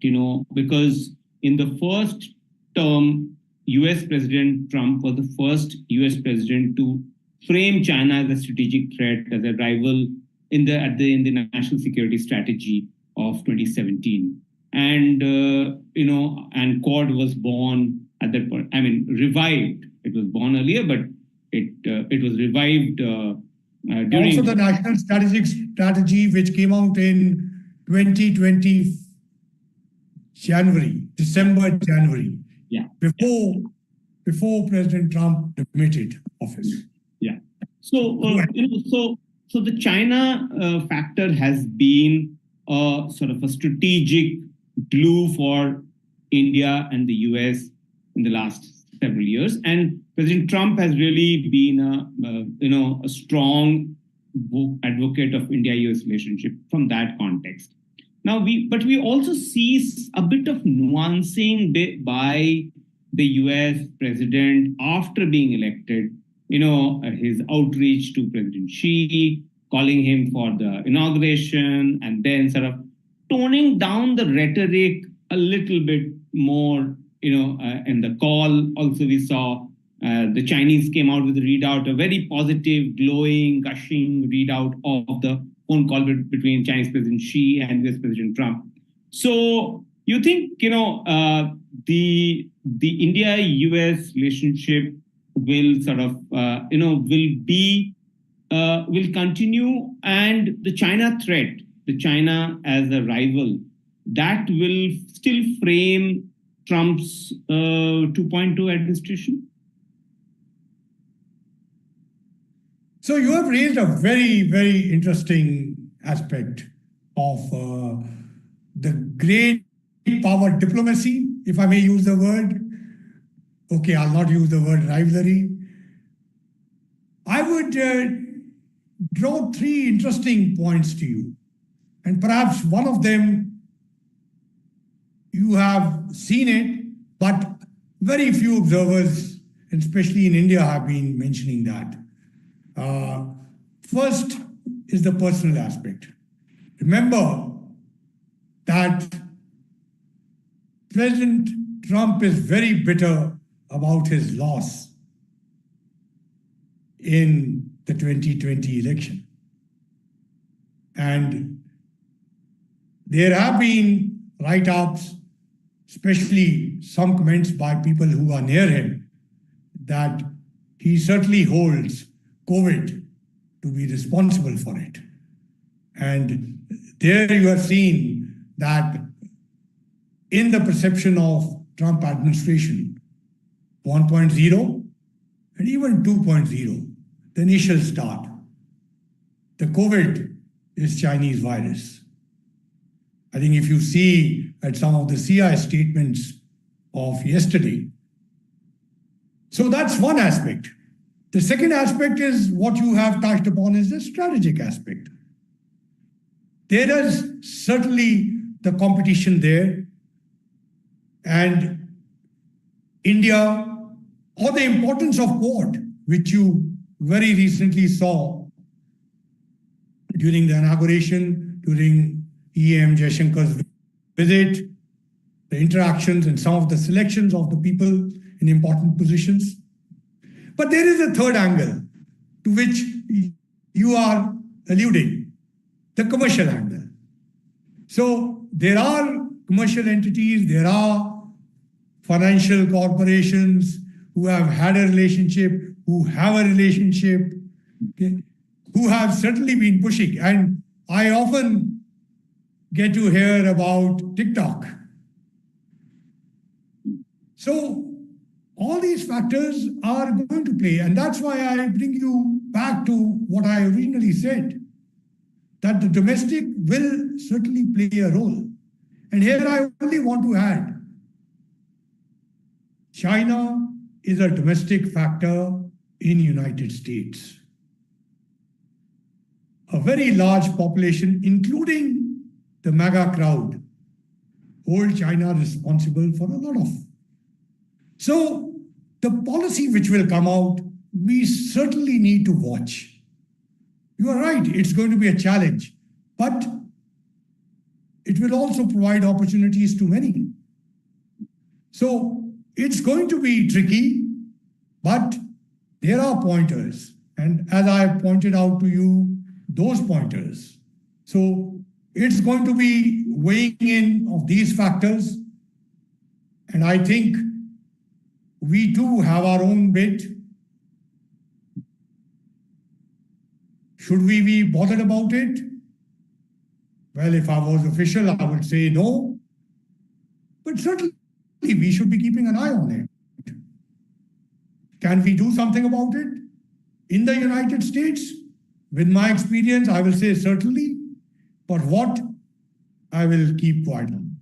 because in the first term, US President Trump was the first US president to frame China as a strategic threat, as a rival in the national security strategy of 2017. And, and Quad was born at that point. I mean, revived. It was born earlier, but it was revived during... Also the national strategic strategy, which came out in 2020 December, January. Yeah. Before President Trump admitted office. Yeah. So, so the China factor has been a sort of a strategic glue for India and the US in the last several years. And President Trump has really been a strong advocate of India-US relationship from that context. Now, we also see a bit of nuancing by the US president after being elected, his outreach to President Xi, calling him for the inauguration, and then sort of toning down the rhetoric a little bit more, in the call. Also, we saw the Chinese came out with a readout, a very positive, glowing, gushing readout of the phone call between Chinese President Xi and US President Trump. So you think, the India-US relationship will sort of, will continue, and the China threat, the China as a rival, that will still frame Trump's 2.2 administration? So you have raised a very, very interesting aspect of the great power diplomacy, if I may use the word. Okay, I'll not use the word rivalry. I would draw three interesting points to you. And perhaps one of them, you have seen it, but very few observers, and especially in India, have been mentioning that. First is the personal aspect. Remember that President Trump is very bitter about his loss in the 2020 election. And there have been write-ups, especially some comments by people who are near him, that he certainly holds COVID to be responsible for it. And there you have seen that in the perception of Trump administration, 1.0 and even 2.0, the initial start, the COVID is Chinese virus. I think if you see at some of the CI statements of yesterday, so that's one aspect. The second aspect is what you have touched upon is the strategic aspect. There is certainly the competition there, and India, or the importance of port, which you very recently saw during the inauguration, during EM Jaishankar's visit, the interactions and some of the selections of the people in important positions. But there is a third angle to which you are alluding, the commercial angle. So there are commercial entities, there are financial corporations who have had a relationship, who have a relationship, okay, who have certainly been pushing. And I often get to hear about TikTok. So all these factors are going to play. And that's why I bring you back to what I originally said, that the domestic will certainly play a role. And here I only want to add, China is a domestic factor in United States. A very large population, including the MAGA crowd, hold China responsible for a lot of. So the policy which will come out, we certainly need to watch. You are right, it's going to be a challenge, but it will also provide opportunities to many. So it's going to be tricky, but there are pointers. And as I pointed out to you, those pointers. So it's going to be weighing in of these factors. And I think we do have our own bit. Should we be bothered about it? Well, if I was official, I would say no. But certainly we should be keeping an eye on it. Can we do something about it? In the United States, with my experience, I will say certainly. But what? I will keep quiet on.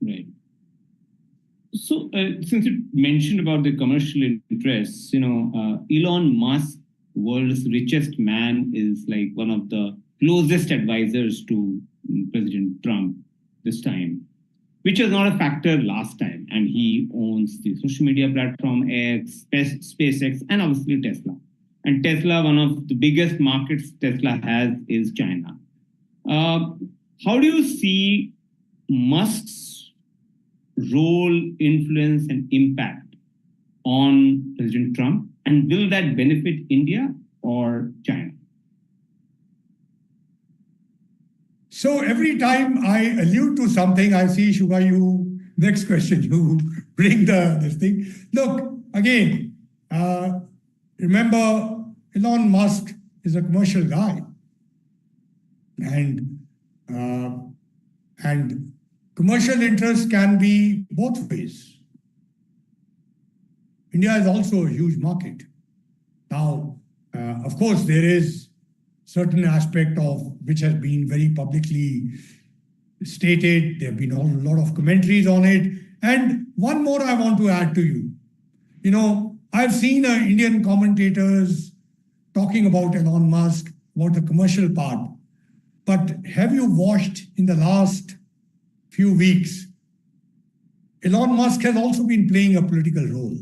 Right. Since you mentioned about the commercial interests, Elon Musk, world's richest man, is like one of the closest advisors to President Trump this time, which was not a factor last time. And he owns the social media platform X, SpaceX, and obviously Tesla. And Tesla, one of the biggest markets Tesla has is China. How do you see Musk's role, influence, and impact on President Trump? And will that benefit India or China? So every time I allude to something, I see, Shubha, next question, you bring this thing. Look, again, remember, Elon Musk is a commercial guy. And commercial interests can be both ways. India is also a huge market. Now, of course, there is certain aspect of which has been very publicly stated. There have been a lot of commentaries on it. And one more I want to add to you. I've seen Indian commentators talking about Elon Musk, about the commercial part. But have you watched in the last few weeks, Elon Musk has also been playing a political role.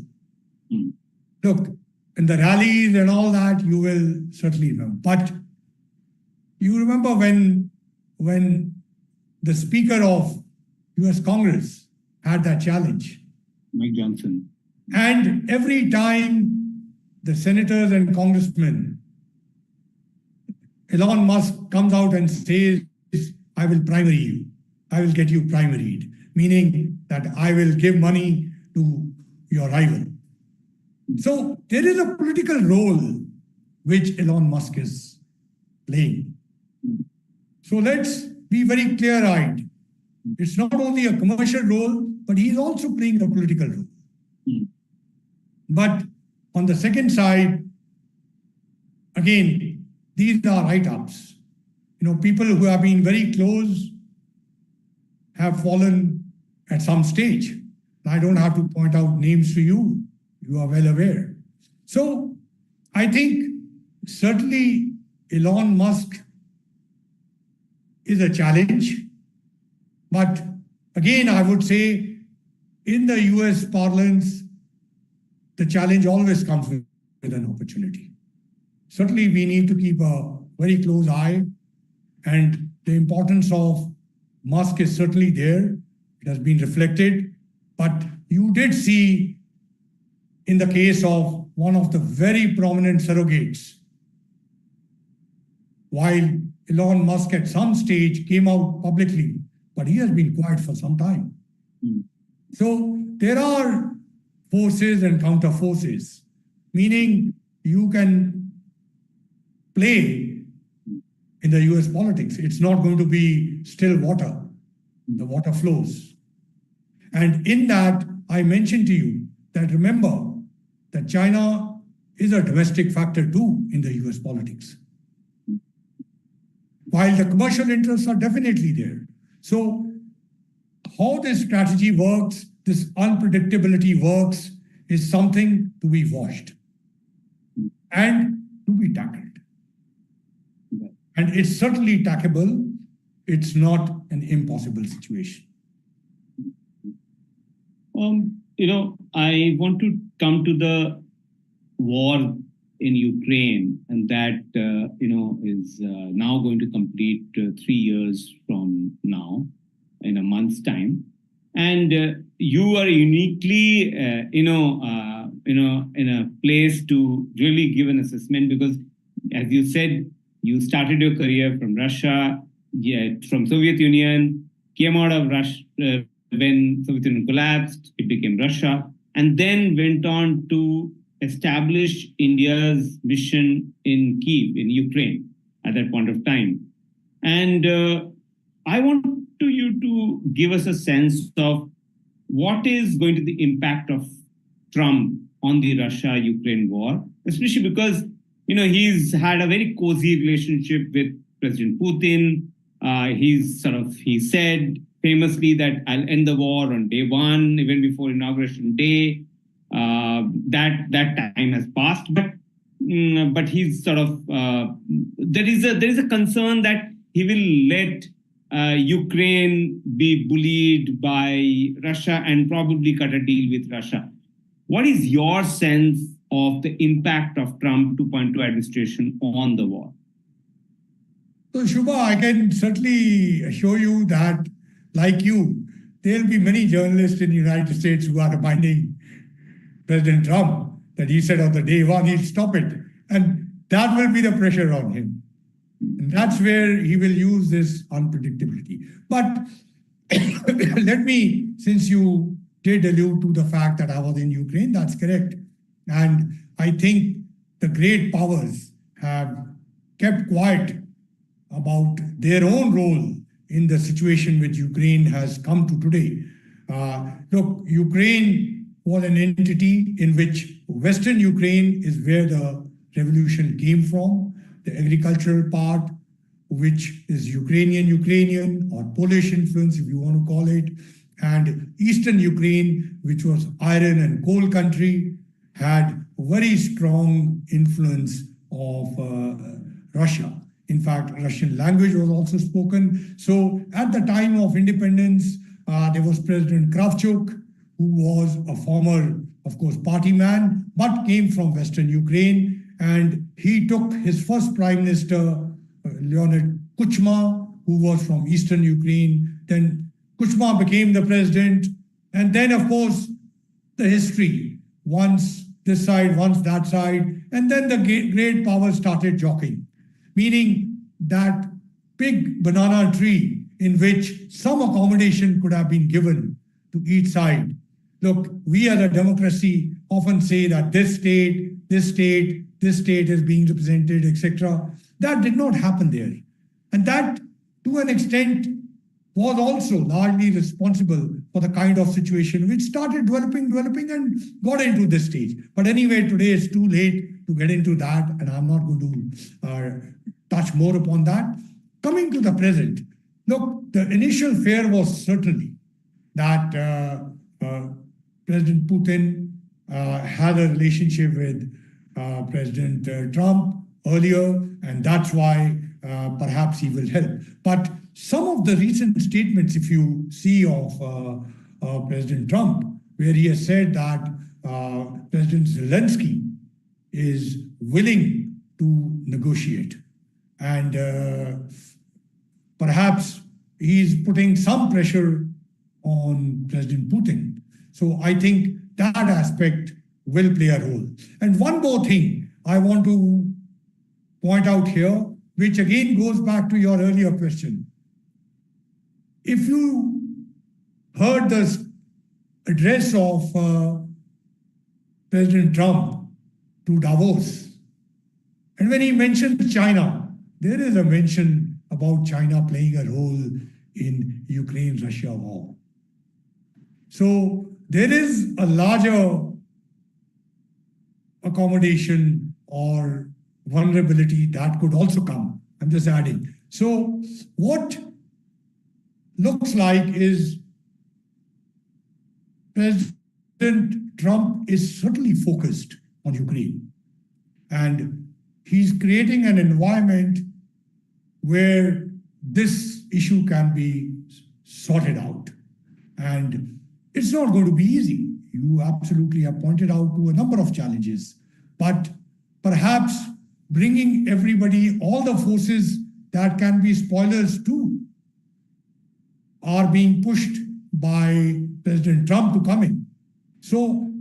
Look, in the rallies and all that, you will certainly remember. But you remember when the Speaker of US Congress had that challenge? Mike Johnson. And every time the senators and congressmen, Elon Musk comes out and says, I will primary you. I will get you primaried, meaning that I will give money to your rival. So there is a political role which Elon Musk is playing. So let's be very clear-eyed. It's not only a commercial role, but he's also playing a political role. But on the second side, again, these are write-ups. People who have been very close have fallen at some stage. I don't have to point out names to you. You are well aware. So I think certainly Elon Musk is a challenge. But again, I would say in the US parlance, the challenge always comes with an opportunity. Certainly, we need to keep a very close eye, and the importance of Musk is certainly there. It has been reflected, but you did see in the case of one of the very prominent surrogates, while Elon Musk at some stage came out publicly, but he has been quiet for some time. So there are forces and counter forces, meaning you can play in the US politics. It's not going to be still water. The water flows. And in that, I mentioned to you that remember that China is a domestic factor too in the US politics. While the commercial interests are definitely there. So how this strategy works, this unpredictability works, is something to be watched and to be tackled. And it's certainly tackable. It's not an impossible situation. I want to come to the war in Ukraine, and that is now going to complete 3 years from now, in a month's time. And you are uniquely, in a place to really give an assessment because, as you said, you started your career from Russia, from Soviet Union, came out of Russia when Soviet Union collapsed, it became Russia, and then went on to establish India's mission in Kyiv, in Ukraine, at that point of time. And I want you to give us a sense of what is going to be the impact of Trump on the Russia-Ukraine war, especially because he's had a very cozy relationship with President Putin. He said famously that I'll end the war on day one, even before inauguration day. That time has passed, but he's sort of there is a concern that he will let Ukraine be bullied by Russia and probably cut a deal with Russia. What is your sense of the impact of Trump 2.2 administration on the war? So, Shubha, I can certainly assure you that, like you, there will be many journalists in the United States who are reminding President Trump that he said on the day one he'll stop it. And that will be the pressure on him. And that's where he will use this unpredictability. But let me, since you did allude to the fact that I was in Ukraine, that's correct. And I think the great powers have kept quiet about their own role in the situation which Ukraine has come to today. Look, Ukraine was an entity in which Western Ukraine is where the revolution came from, the agricultural part, which is Ukrainian or Polish influence, if you want to call it, and Eastern Ukraine, which was iron and coal country, had very strong influence of Russia. In fact, Russian language was also spoken. So at the time of independence, there was President Kravchuk, who was a former, of course, party man, but came from Western Ukraine. And he took his first prime minister, Leonid Kuchma, who was from Eastern Ukraine. Then Kuchma became the president. And then, of course, the history, once this side, once that side. And then the great powers started jockeying, meaning that big banana tree in which some accommodation could have been given to each side. Look, we as a democracy often say that this state is being represented, etc. That did not happen there. And that, to an extent, was also largely responsible for the kind of situation which started developing and got into this stage. But anyway, today it's too late to get into that, and I'm not going to touch more upon that. Coming to the present, look, the initial fear was certainly that President Putin had a relationship with President Trump earlier, and that's why perhaps he will help. But some of the recent statements, if you see of President Trump, where he has said that President Zelensky is willing to negotiate, and perhaps he's putting some pressure on President Putin. So I think that aspect will play a role. And one more thing I want to point out here, which again goes back to your earlier question. If you heard the address of President Trump to Davos, and when he mentioned China, there is a mention about China playing a role in Ukraine-Russia war. So there is a larger accommodation or vulnerability that could also come. I'm just adding. So what looks like is President Trump is certainly focused on Ukraine. And he's creating an environment where this issue can be sorted out. And it's not going to be easy. You absolutely have pointed out to a number of challenges. But perhaps bringing everybody, all the forces that can be spoilers too, are being pushed by President Trump to come in. So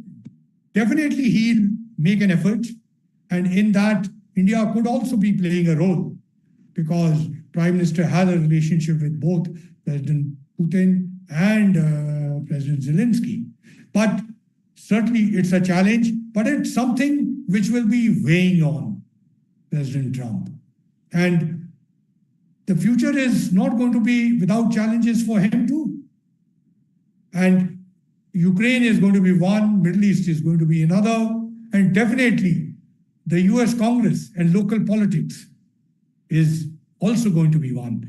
definitely he'll make an effort. And in that, India could also be playing a role, because Prime Minister has a relationship with both President Putin and President Zelensky. But certainly it's a challenge, but it's something which will be weighing on President Trump. And the future is not going to be without challenges for him too. And Ukraine is going to be one, Middle East is going to be another, and definitely the US Congress and local politics is also going to be one.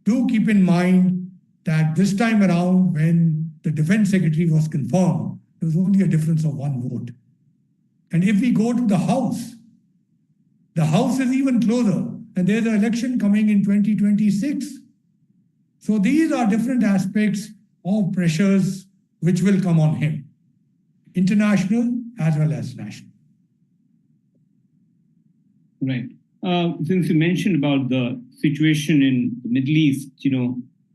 Do keep in mind that this time around, when the defense secretary was confirmed, there was only a difference of one vote. And if we go to the House is even closer, and there's an election coming in 2026. So these are different aspects of pressures which will come on him, international as well as national. Right. Since you mentioned about the situation in the Middle East,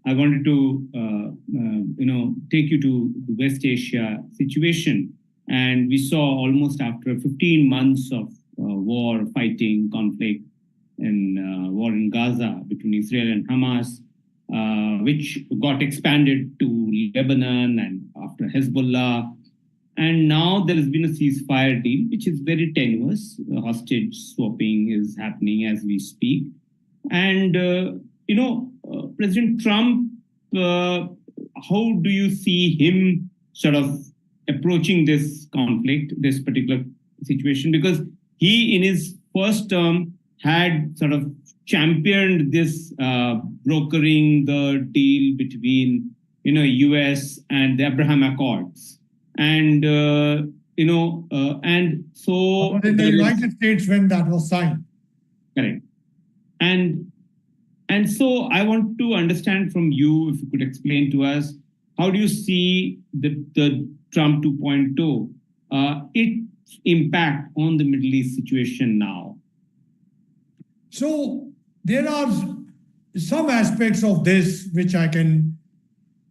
I wanted to, take you to the West Asia situation. And we saw almost after 15 months of war, fighting, conflict, and war in Gaza between Israel and Hamas, which got expanded to Lebanon and after Hezbollah. And now there has been a ceasefire deal, which is very tenuous. Hostage swapping is happening as we speak. And, President Trump, how do you see him sort of approaching this conflict, this particular situation? Because he, in his first term, had sort of championed this brokering the deal between, US and the Abraham Accords. And, and so... But in the United States when that was signed. Correct. And so I want to understand from you, if you could explain to us, how do you see the Trump 2.0, its impact on the Middle East situation now? So there are some aspects of this which I can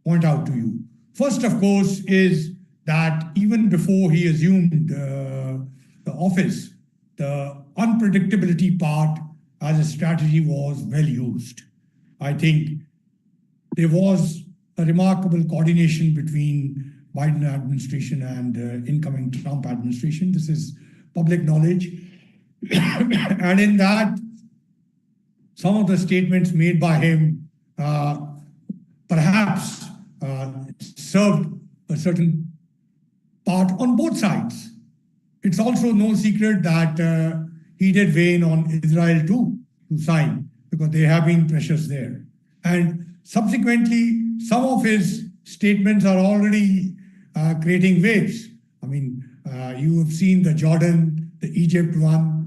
point out to you. First, of course, is that even before he assumed the office, the unpredictability part as a strategy was well used. I think there was a remarkable coordination between Biden administration and incoming Trump administration. This is public knowledge. And in that, some of the statements made by him perhaps served a certain part on both sides. It's also no secret that he did weigh in on Israel too to sign, because there have been pressures there. And subsequently, some of his statements are already creating waves. I mean, you have seen the Jordan, the Egypt one.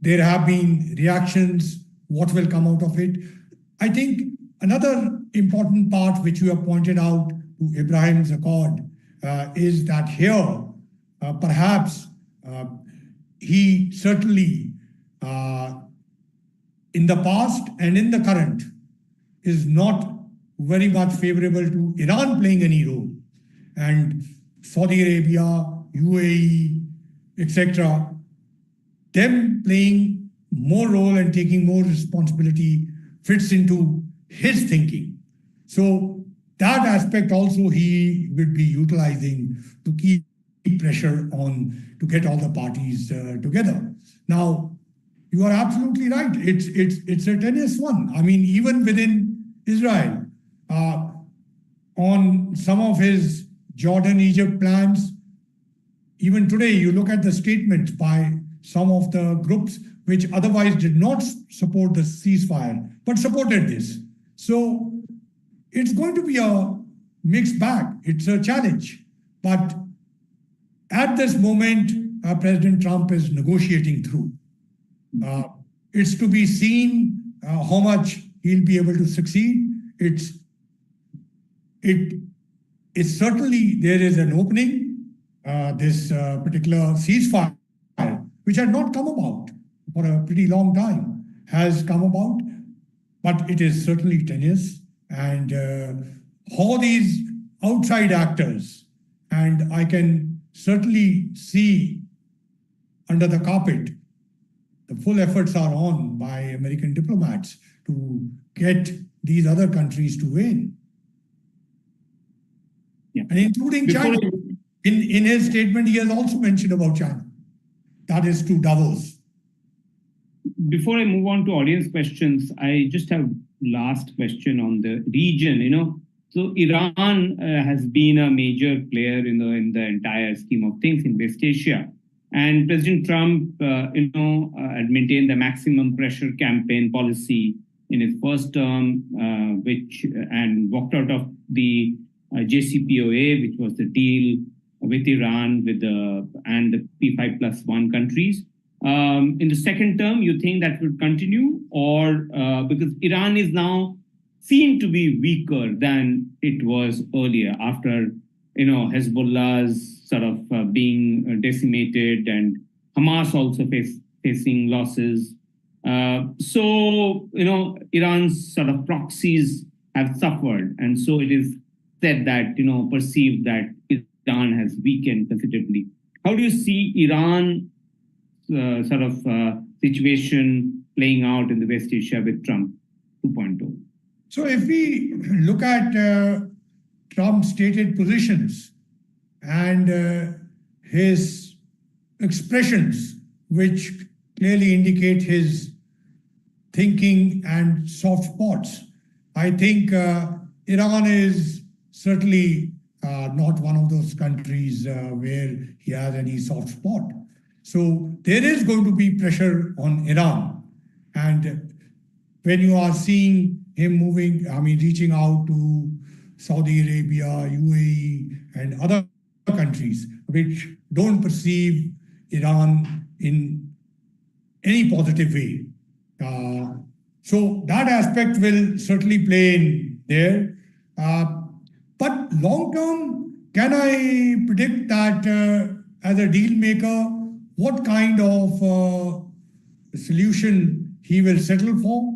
There have been reactions. What will come out of it? I think another important part which you have pointed out to Abraham's Accord is that here, perhaps he certainly, in the past and in the current, is not very much favorable to Iran playing any role. And Saudi Arabia, UAE, etc., them playing more role and taking more responsibility fits into his thinking. So that aspect also he will be utilizing to keep pressure on to get all the parties together. Now, you are absolutely right. It's a tenuous one. I mean, even within Israel, on some of his Jordan, Egypt plans, even today, you look at the statements by some of the groups which otherwise did not support the ceasefire, but supported this. So it's going to be a mixed bag. It's a challenge. But at this moment, President Trump is negotiating through. It's to be seen how much he'll be able to succeed. It's certainly there is an opening. This particular ceasefire, which had not come about for a pretty long time, has come about, but it is certainly tenuous. And how these outside actors, and I can certainly see under the carpet, the full efforts are on by American diplomats to get these other countries to win. Yeah. And including China. In his statement, he has also mentioned about China. That is to Davos. Before I move on to audience questions, I just have last question on the region. So Iran has been a major player in the entire scheme of things in West Asia. And President Trump, had maintained the maximum pressure campaign policy in his first term, and walked out of the JCPOA, which was the deal with Iran and the P5+1 countries. In the second term, you think that would continue, or because Iran is now seen to be weaker than it was earlier after Hezbollah's sort of being decimated and Hamas also facing losses. So Iran's sort of proxies have suffered, and so it is said that perceived that Iran has weakened considerably. How do you see Iran sort of situation playing out in the West Asia with Trump 2.0? So if we look at Trump's stated positions and his expressions, which clearly indicate his thinking and soft spots, I think Iran is certainly not one of those countries where he has any soft spot. So there is going to be pressure on Iran. And when you are seeing him reaching out to Saudi Arabia, UAE, and other countries which don't perceive Iran in any positive way. So that aspect will certainly play in there. But long term, can I predict that as a deal maker, what kind of solution he will settle for?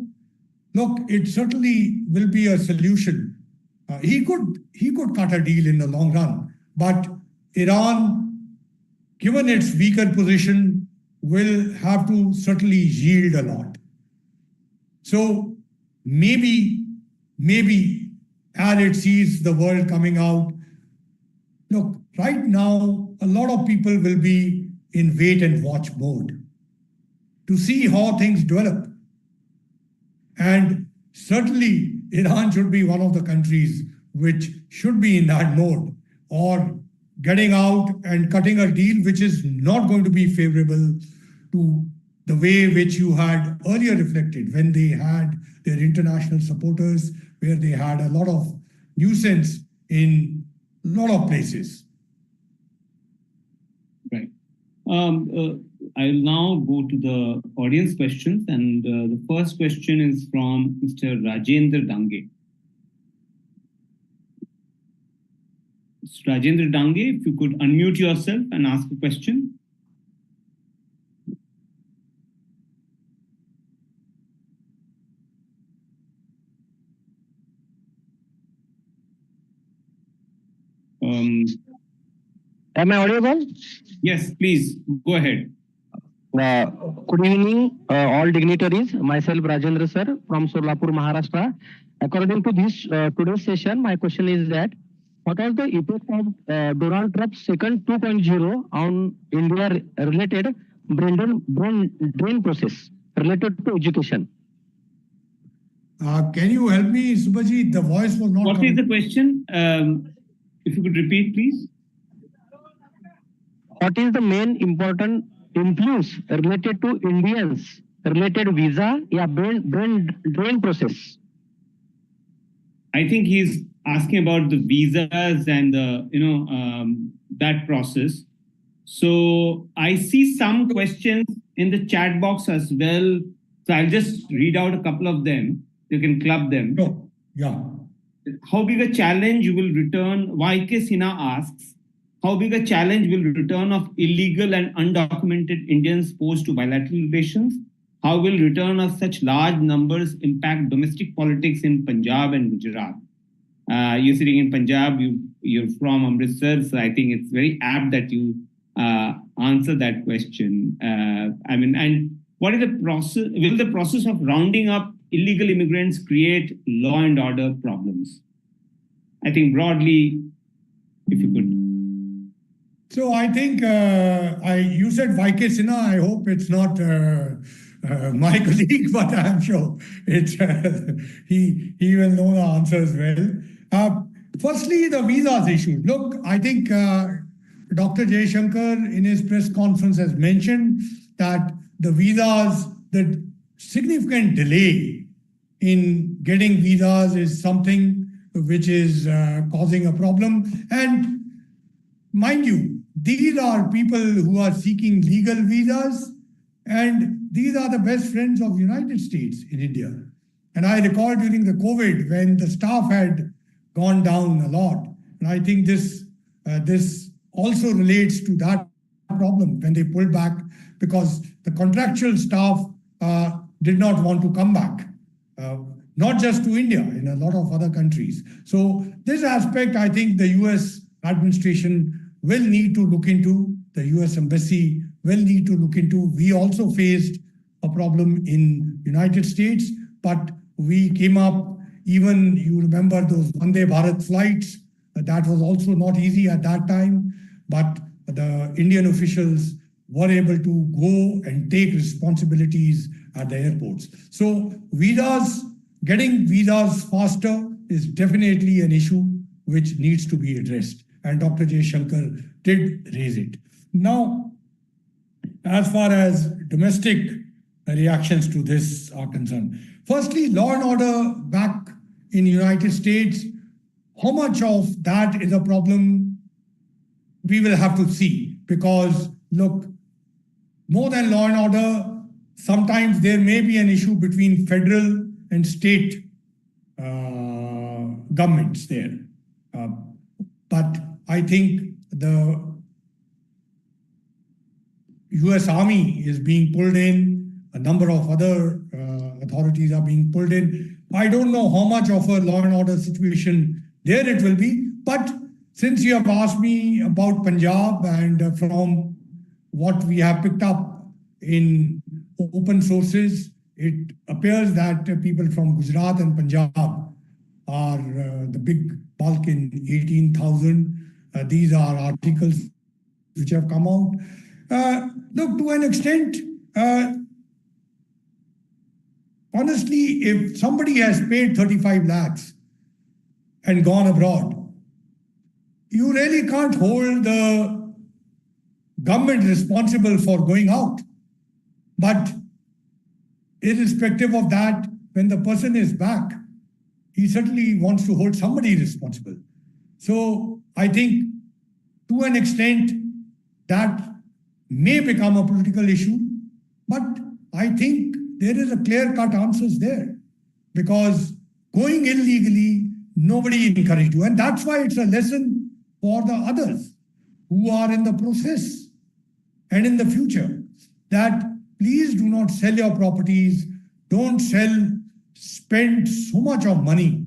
Look, it certainly will be a solution. He could cut a deal in the long run, but Iran, given its weaker position, will have to certainly yield a lot. So maybe as it sees the world coming out, look, right now, a lot of people will be in wait and watch mode to see how things develop. And certainly, Iran should be one of the countries which should be in that mode, or getting out and cutting a deal which is not going to be favorable to the way which you had earlier reflected when they had their international supporters, where they had a lot of nuisance in a lot of places. Right. I'll now go to the audience questions, and the first question is from Mr. Rajendra Dange. Mr. Rajendra Dange, if you could unmute yourself and ask a question. Am I audible? Yes, please, go ahead. Good evening, all dignitaries. Myself, Rajendra sir, from Solapur, Maharashtra. According to this today's session, my question is that what are the effects of Donald Trump's second 2.0 on India-related brain drain process related to education? Can you help me, Shubhajit? The voice was not. What is the question? If you could repeat, please. What is the main important influence related to Indians related visa brain drain process? I think he's asking about the visas and the that process. So I see some questions in the chat box as well. So I'll just read out a couple of them. You can club them. No. Yeah. How big a challenge will return? YK Sinha asks, how big a challenge will return of illegal and undocumented Indians pose to bilateral relations? How will return of such large numbers impact domestic politics in Punjab and Gujarat? You're sitting in Punjab, you're from Amritsar, so I think it's very apt that you answer that question. And what is the process? Will the process of rounding up illegal immigrants create law and order problems? I think broadly, if you could. So I think you said YK Sinha. I hope it's not my colleague, but I'm sure it's he will know the answer as well. Firstly, the visas issue. Look, I think Dr. Jaishankar in his press conference has mentioned that the visas, the significant delay in getting visas is something which is causing a problem. And mind you, these are people who are seeking legal visas, and these are the best friends of United States in India. And I recall during the COVID when the staff had gone down a lot, and I think this also relates to that problem when they pulled back, because the contractual staff did not want to come back, not just to India, in a lot of other countries. So this aspect, I think the US administration will need to look into, the US embassy will need to look into. We also faced a problem in United States, but we came up, even you remember those Vande Bharat flights, that was also not easy at that time, but the Indian officials were able to go and take responsibilities at the airports. So visas, getting visas faster is definitely an issue which needs to be addressed. And Dr. J. Shankar did raise it. Now, as far as domestic reactions to this are concerned, firstly, law and order back in the United States, how much of that is a problem, we will have to see. Because, look, more than law and order, sometimes there may be an issue between federal and state governments there. But I think the US Army is being pulled in, a number of other authorities are being pulled in. I don't know how much of a law and order situation there it will be, but since you have asked me about Punjab, and from what we have picked up in open sources, it appears that people from Gujarat and Punjab are the big bulk in 18,000. These are articles which have come out. Look, to an extent, honestly, if somebody has paid 35 lakhs and gone abroad, you really can't hold the government responsible for going out. But irrespective of that, when the person is back, he certainly wants to hold somebody responsible. So I think to an extent that may become a political issue, but I think there is a clear-cut answer there, because going illegally, nobody encouraged you. And that's why it's a lesson for the others who are in the process and in the future, that please do not sell your properties, don't spend so much of money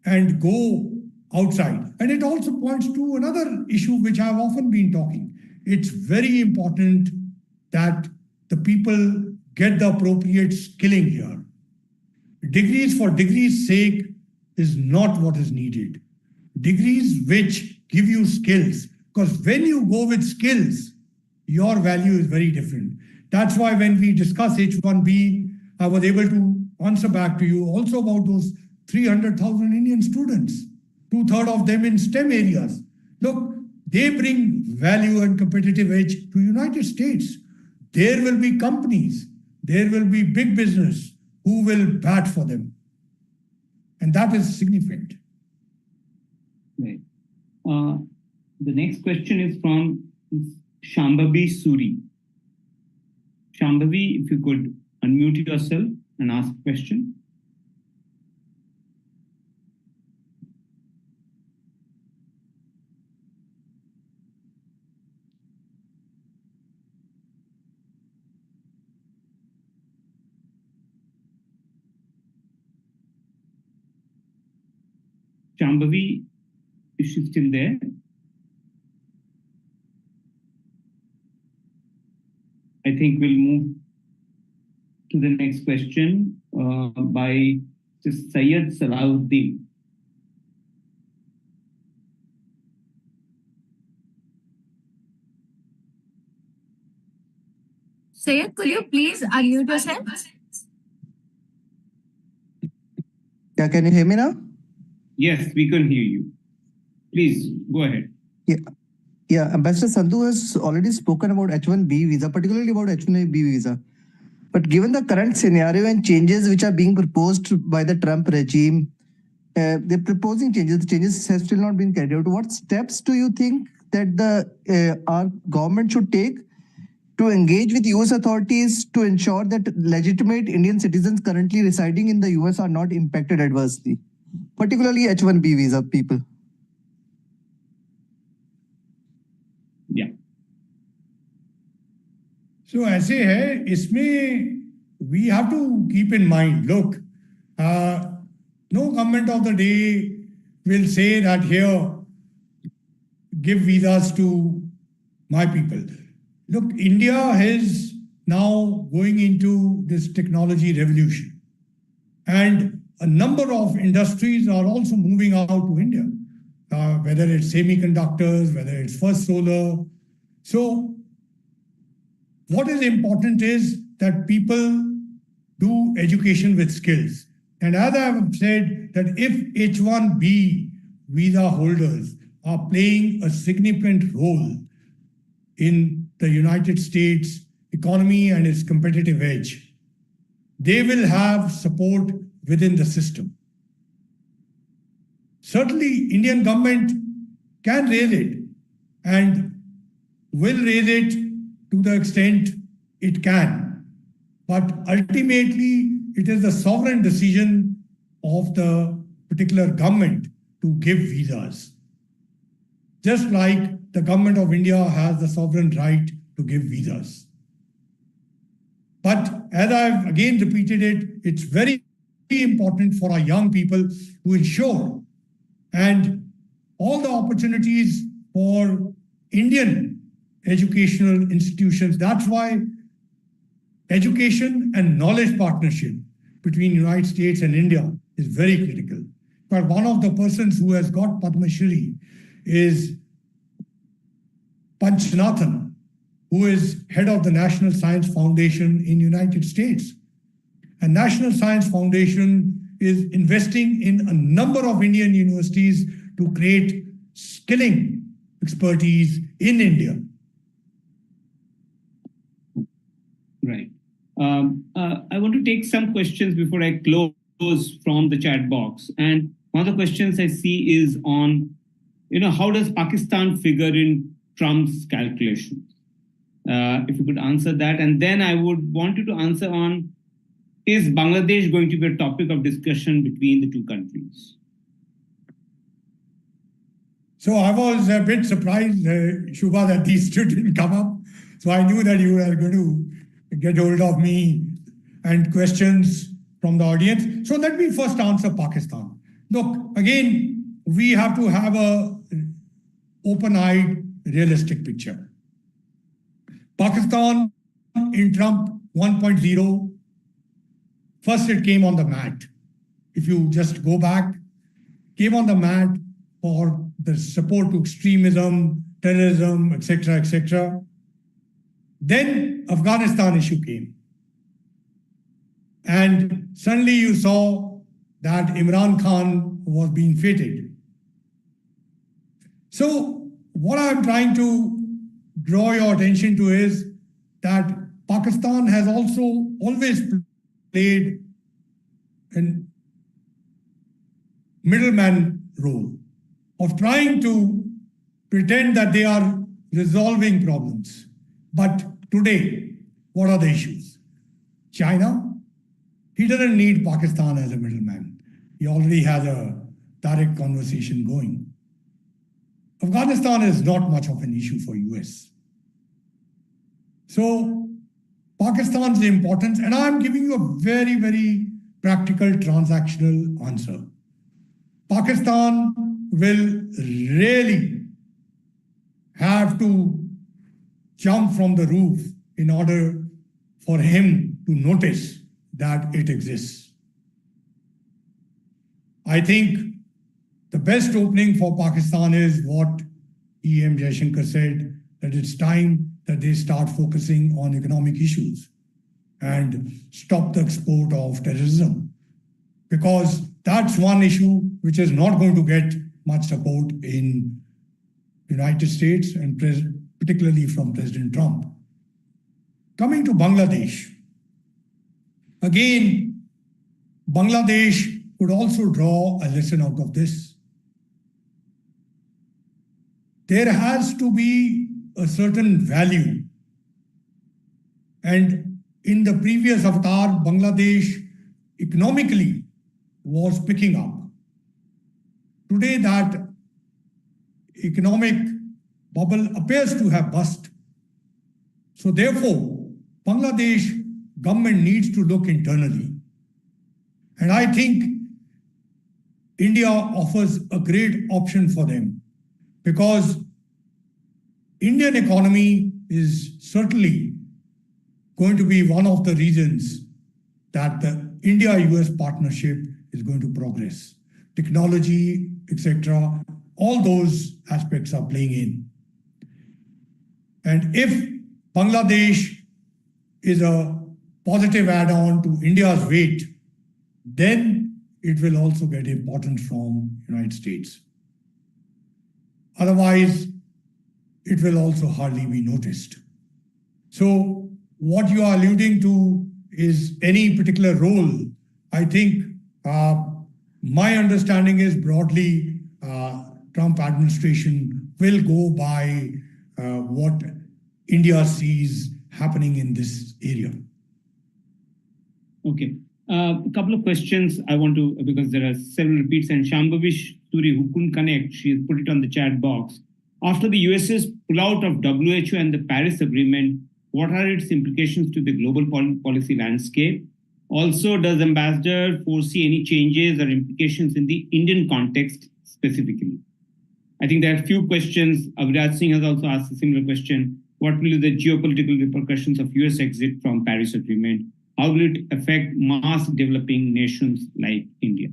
and go outside. And it also points to another issue which I've often been talking. It's very important that the people get the appropriate skilling here. Degrees for degrees' sake is not what is needed. Degrees which give you skills, because when you go with skills, your value is very different. That's why when we discuss H1B, I was able to answer back to you also about those 300,000 Indian students, 2/3 of them in STEM areas. Look, they bring value and competitive edge to United States. There will be companies, there will be big business who will bat for them. And that is significant. Right. The next question is from Shambhavi Suri. Shambhavi, if you could unmute yourself and ask a question. Shambhavi, is she still there? I think we'll move to the next question by Syed Salahuddin. Syed, could you please unmute yourself? Yeah, can you hear me now? Yes, we can hear you. Please go ahead. Yeah, Ambassador Sandhu has already spoken about H1B visa, particularly about H1B visa. But given the current scenario and changes which are being proposed by the Trump regime, they're proposing changes. The changes have still not been carried out. What steps do you think that our government should take to engage with US authorities to ensure that legitimate Indian citizens currently residing in the US are not impacted adversely, particularly H-1B visa people? Yeah. So ऐसे है, इसमें we have to keep in mind, look, no government of the day will say that here, give visas to my people. Look, India is now going into this technology revolution. And a number of industries are also moving out to India, whether it's semiconductors, whether it's First Solar. So what is important is that people do education with skills. And as I have said, that if H-1B visa holders are playing a significant role in the United States economy and its competitive edge, they will have support within the system. Certainly, Indian government can raise it and will raise it to the extent it can. But ultimately, it is the sovereign decision of the particular government to give visas. Just like the government of India has the sovereign right to give visas. But as I've again repeated it, it's very important for our young people to ensure and all the opportunities for Indian educational institutions. That's why education and knowledge partnership between United States and India is very critical. But one of the persons who has got Padma Shri is Panchanathan, who is head of the National Science Foundation in United States. And National Science Foundation is investing in a number of Indian universities to create skilling expertise in India. Right. I want to take some questions before I close from the chat box. And one of the questions I see is on, how does Pakistan figure in Trump's calculations? If you could answer that. And then I would want you to answer on, is Bangladesh going to be a topic of discussion between the two countries? So I was a bit surprised, Shubha, that these two didn't come up. So I knew that you were going to get hold of me and questions from the audience. So let me first answer Pakistan. Look, again, we have to have an open-eyed, realistic picture. Pakistan in Trump 1.0, first it came on the mat. If you just go back, came on the mat for the support to extremism, terrorism, etc., etc. Then Afghanistan issue came. And suddenly you saw that Imran Khan was being feted. So what I'm trying to draw your attention to is that Pakistan has also always played a middleman role of trying to pretend that they are resolving problems. But today, what are the issues? China, he doesn't need Pakistan as a middleman. He already has a direct conversation going. Afghanistan is not much of an issue for US. So Pakistan's importance, and I'm giving you a very, very practical transactional answer. Pakistan will really have to jump from the roof in order for him to notice that it exists. I think the best opening for Pakistan is what E.M. Jaishankar said, that it's time that they start focusing on economic issues and stop the export of terrorism. Because that's one issue which is not going to get much support in the United States and particularly from President Trump. Coming to Bangladesh, Again, Bangladesh could also draw a lesson out of this. There has to be a certain value. And in the previous avatar, Bangladesh economically was picking up. Today, that economic bubble appears to have burst. So therefore, Bangladesh government needs to look internally. And I think India offers a great option for them, because Indian economy is certainly going to be one of the reasons that the India-US partnership is going to progress. Technology, etc., all those aspects are playing in. And if Bangladesh is a positive add-on to India's weight, then it will also get importance from United States. Otherwise, it will also hardly be noticed. So what you are alluding to is any particular role. I think my understanding is broadly Trump administration will go by what India sees happening in this area. Okay. A couple of questions I want to, because there are several repeats, and Shambhavi Suri, who couldn't connect, she has put it on the chat box. After the US's pullout of WHO and the Paris Agreement, what are its implications to the global policy landscape? Also, does Ambassador foresee any changes or implications in the Indian context specifically? I think there are a few questions. Aviraj Singh has also asked a similar question. What will be the geopolitical repercussions of US exit from Paris Agreement? How will it affect mass developing nations like India?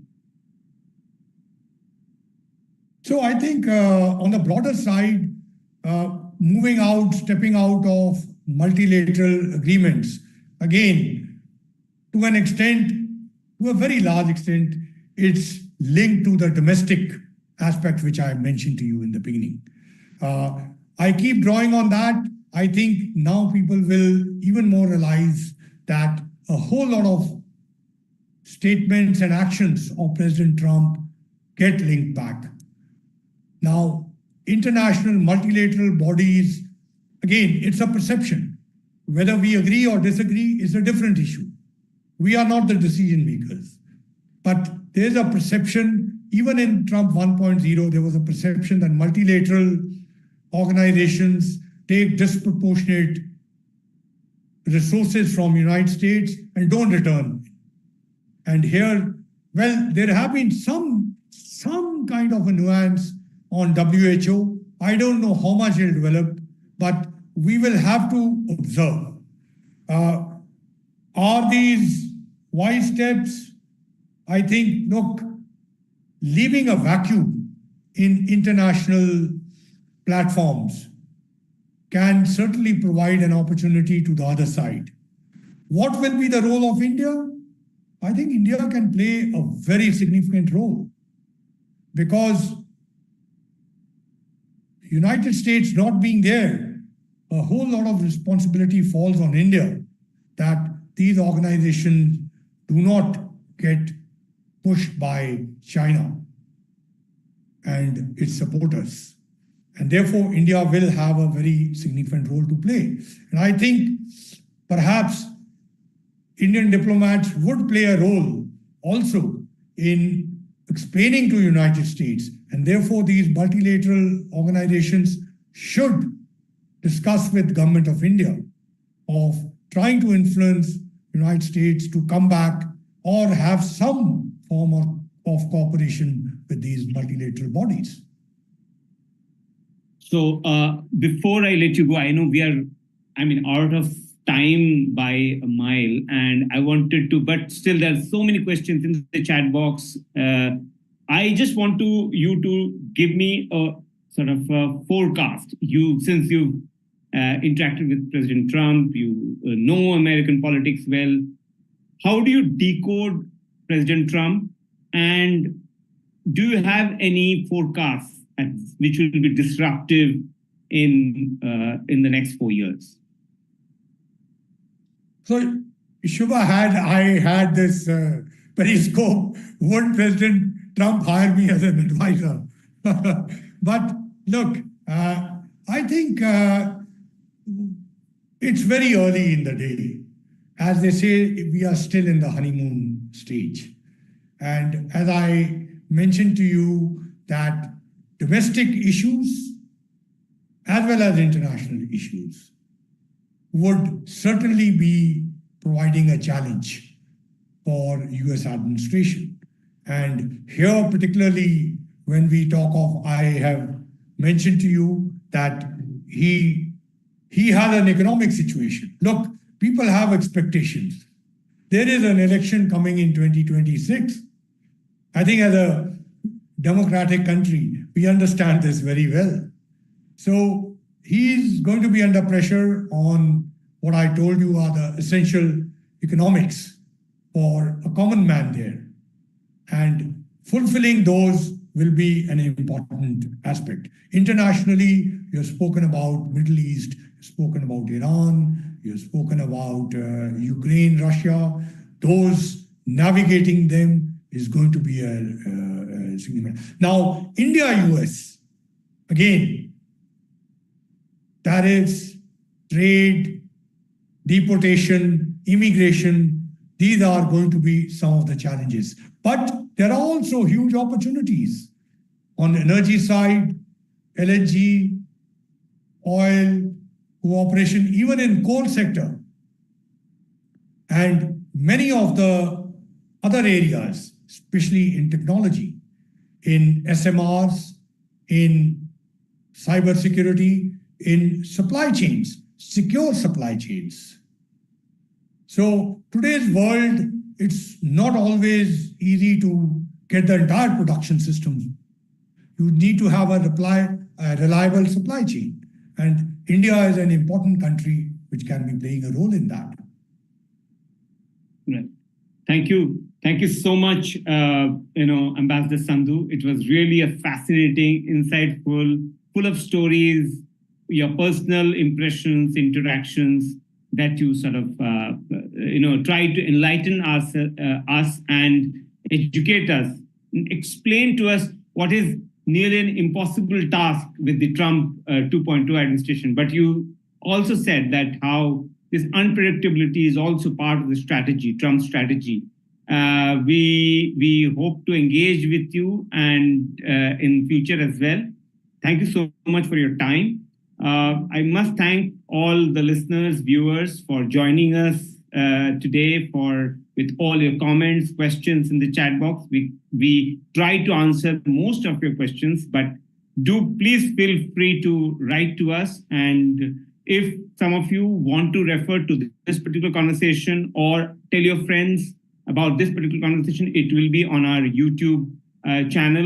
So I think on the broader side, moving out, stepping out of multilateral agreements, again, to an extent, to a very large extent, it's linked to the domestic aspect, which I mentioned to you in the beginning. I keep drawing on that. I think now people will even more realize that a whole lot of statements and actions of President Trump get linked back. Now, international multilateral bodies, again, it's a perception. Whether we agree or disagree is a different issue. We are not the decision makers. But there's a perception, even in Trump 1.0, there was a perception that multilateral organizations take disproportionate resources from United States and don't return. And here, well, there have been some kind of a nuance on WHO. I don't know how much it'll develop, but we will have to observe. Are these wise steps? I think, look, leaving a vacuum in international platforms can certainly provide an opportunity to the other side. What will be the role of India? I think India can play a very significant role, because United States not being there, a whole lot of responsibility falls on India that these organizations do not get pushed by China and its supporters. And therefore, India will have a very significant role to play. And I think perhaps Indian diplomats would play a role also in explaining to United States. And therefore, these multilateral organizations should discuss with government of India of trying to influence United States to come back or have some form of cooperation with these multilateral bodies. So before I let you go, I know we are, out of time by a mile, and I wanted to, but still there are so many questions in the chat box. I just want you to give me a sort of a forecast. Since you've interacted with President Trump, you know American politics well. How do you decode President Trump, and do you have any forecasts which will be disruptive in the next 4 years? So, I had this periscope. Would President Trump hire me as an advisor? But look, I think it's very early in the day. As they say, we are still in the honeymoon stage. And as I mentioned to you, that domestic issues as well as international issues would certainly be providing a challenge for US administration. And here, particularly when we talk of, I have mentioned to you that he has an economic situation. Look, people have expectations. There is an election coming in 2026. I think as a democratic country, we understand this very well. So he's going to be under pressure on what I told you are the essential economics for a common man there. And fulfilling those will be an important aspect. Internationally, you have spoken about Middle East, you've spoken about Iran, you've spoken about Ukraine, Russia. Those navigating them is going to be a significant. Now, India, US, again, tariffs, trade, deportation, immigration, these are going to be some of the challenges. But there are also huge opportunities on the energy side, LNG, oil, cooperation, even in coal sector. And many of the other areas, especially in technology, in SMRs, in cybersecurity, in supply chains, secure supply chains. So today's world, it's not always easy to get the entire production system. You need to have a reliable supply chain. And India is an important country which can be playing a role in that. Right. Thank you. Thank you so much, Ambassador Sandhu. It was really a fascinating, insightful, full of stories, your personal impressions, interactions that you sort of, try to enlighten us and educate us, explain to us what is nearly an impossible task with the Trump 2.2 administration. But you also said that how this unpredictability is also part of the strategy, Trump's strategy. We hope to engage with you and in future as well. Thank you so much for your time. I must thank all the listeners, viewers for joining us today with all your comments, questions in the chat box. We try to answer most of your questions, but please feel free to write to us. And if some of you want to refer to this particular conversation or tell your friends about this particular conversation, it will be on our YouTube channel.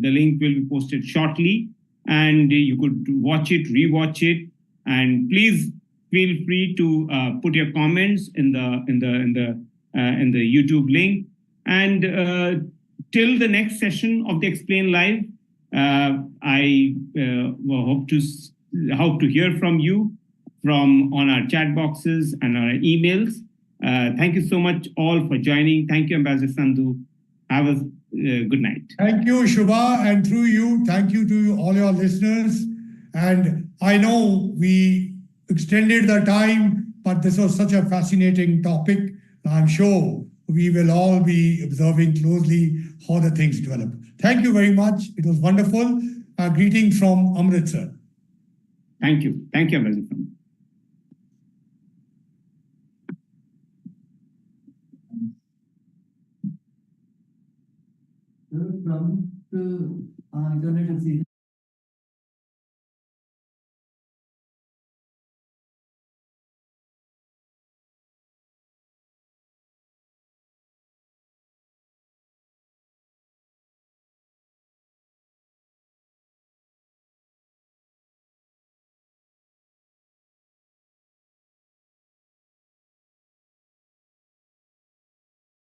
The link will be posted shortly, and you could watch it, rewatch it, and please feel free to put your comments in the YouTube link. And till the next session of the Explained Live, I hope to hear from you on our chat boxes and our emails. Thank you so much all for joining. Thank you, Ambassador Sandhu. Have a good night. Thank you, Shubha, and through you, thank you to all your listeners. And I know we extended the time, but this was such a fascinating topic. I'm sure we will all be observing closely how the things develop. Thank you very much. It was wonderful. Greetings from Amritsar. Thank you. Thank you, Ambassador Sandhu. From the internet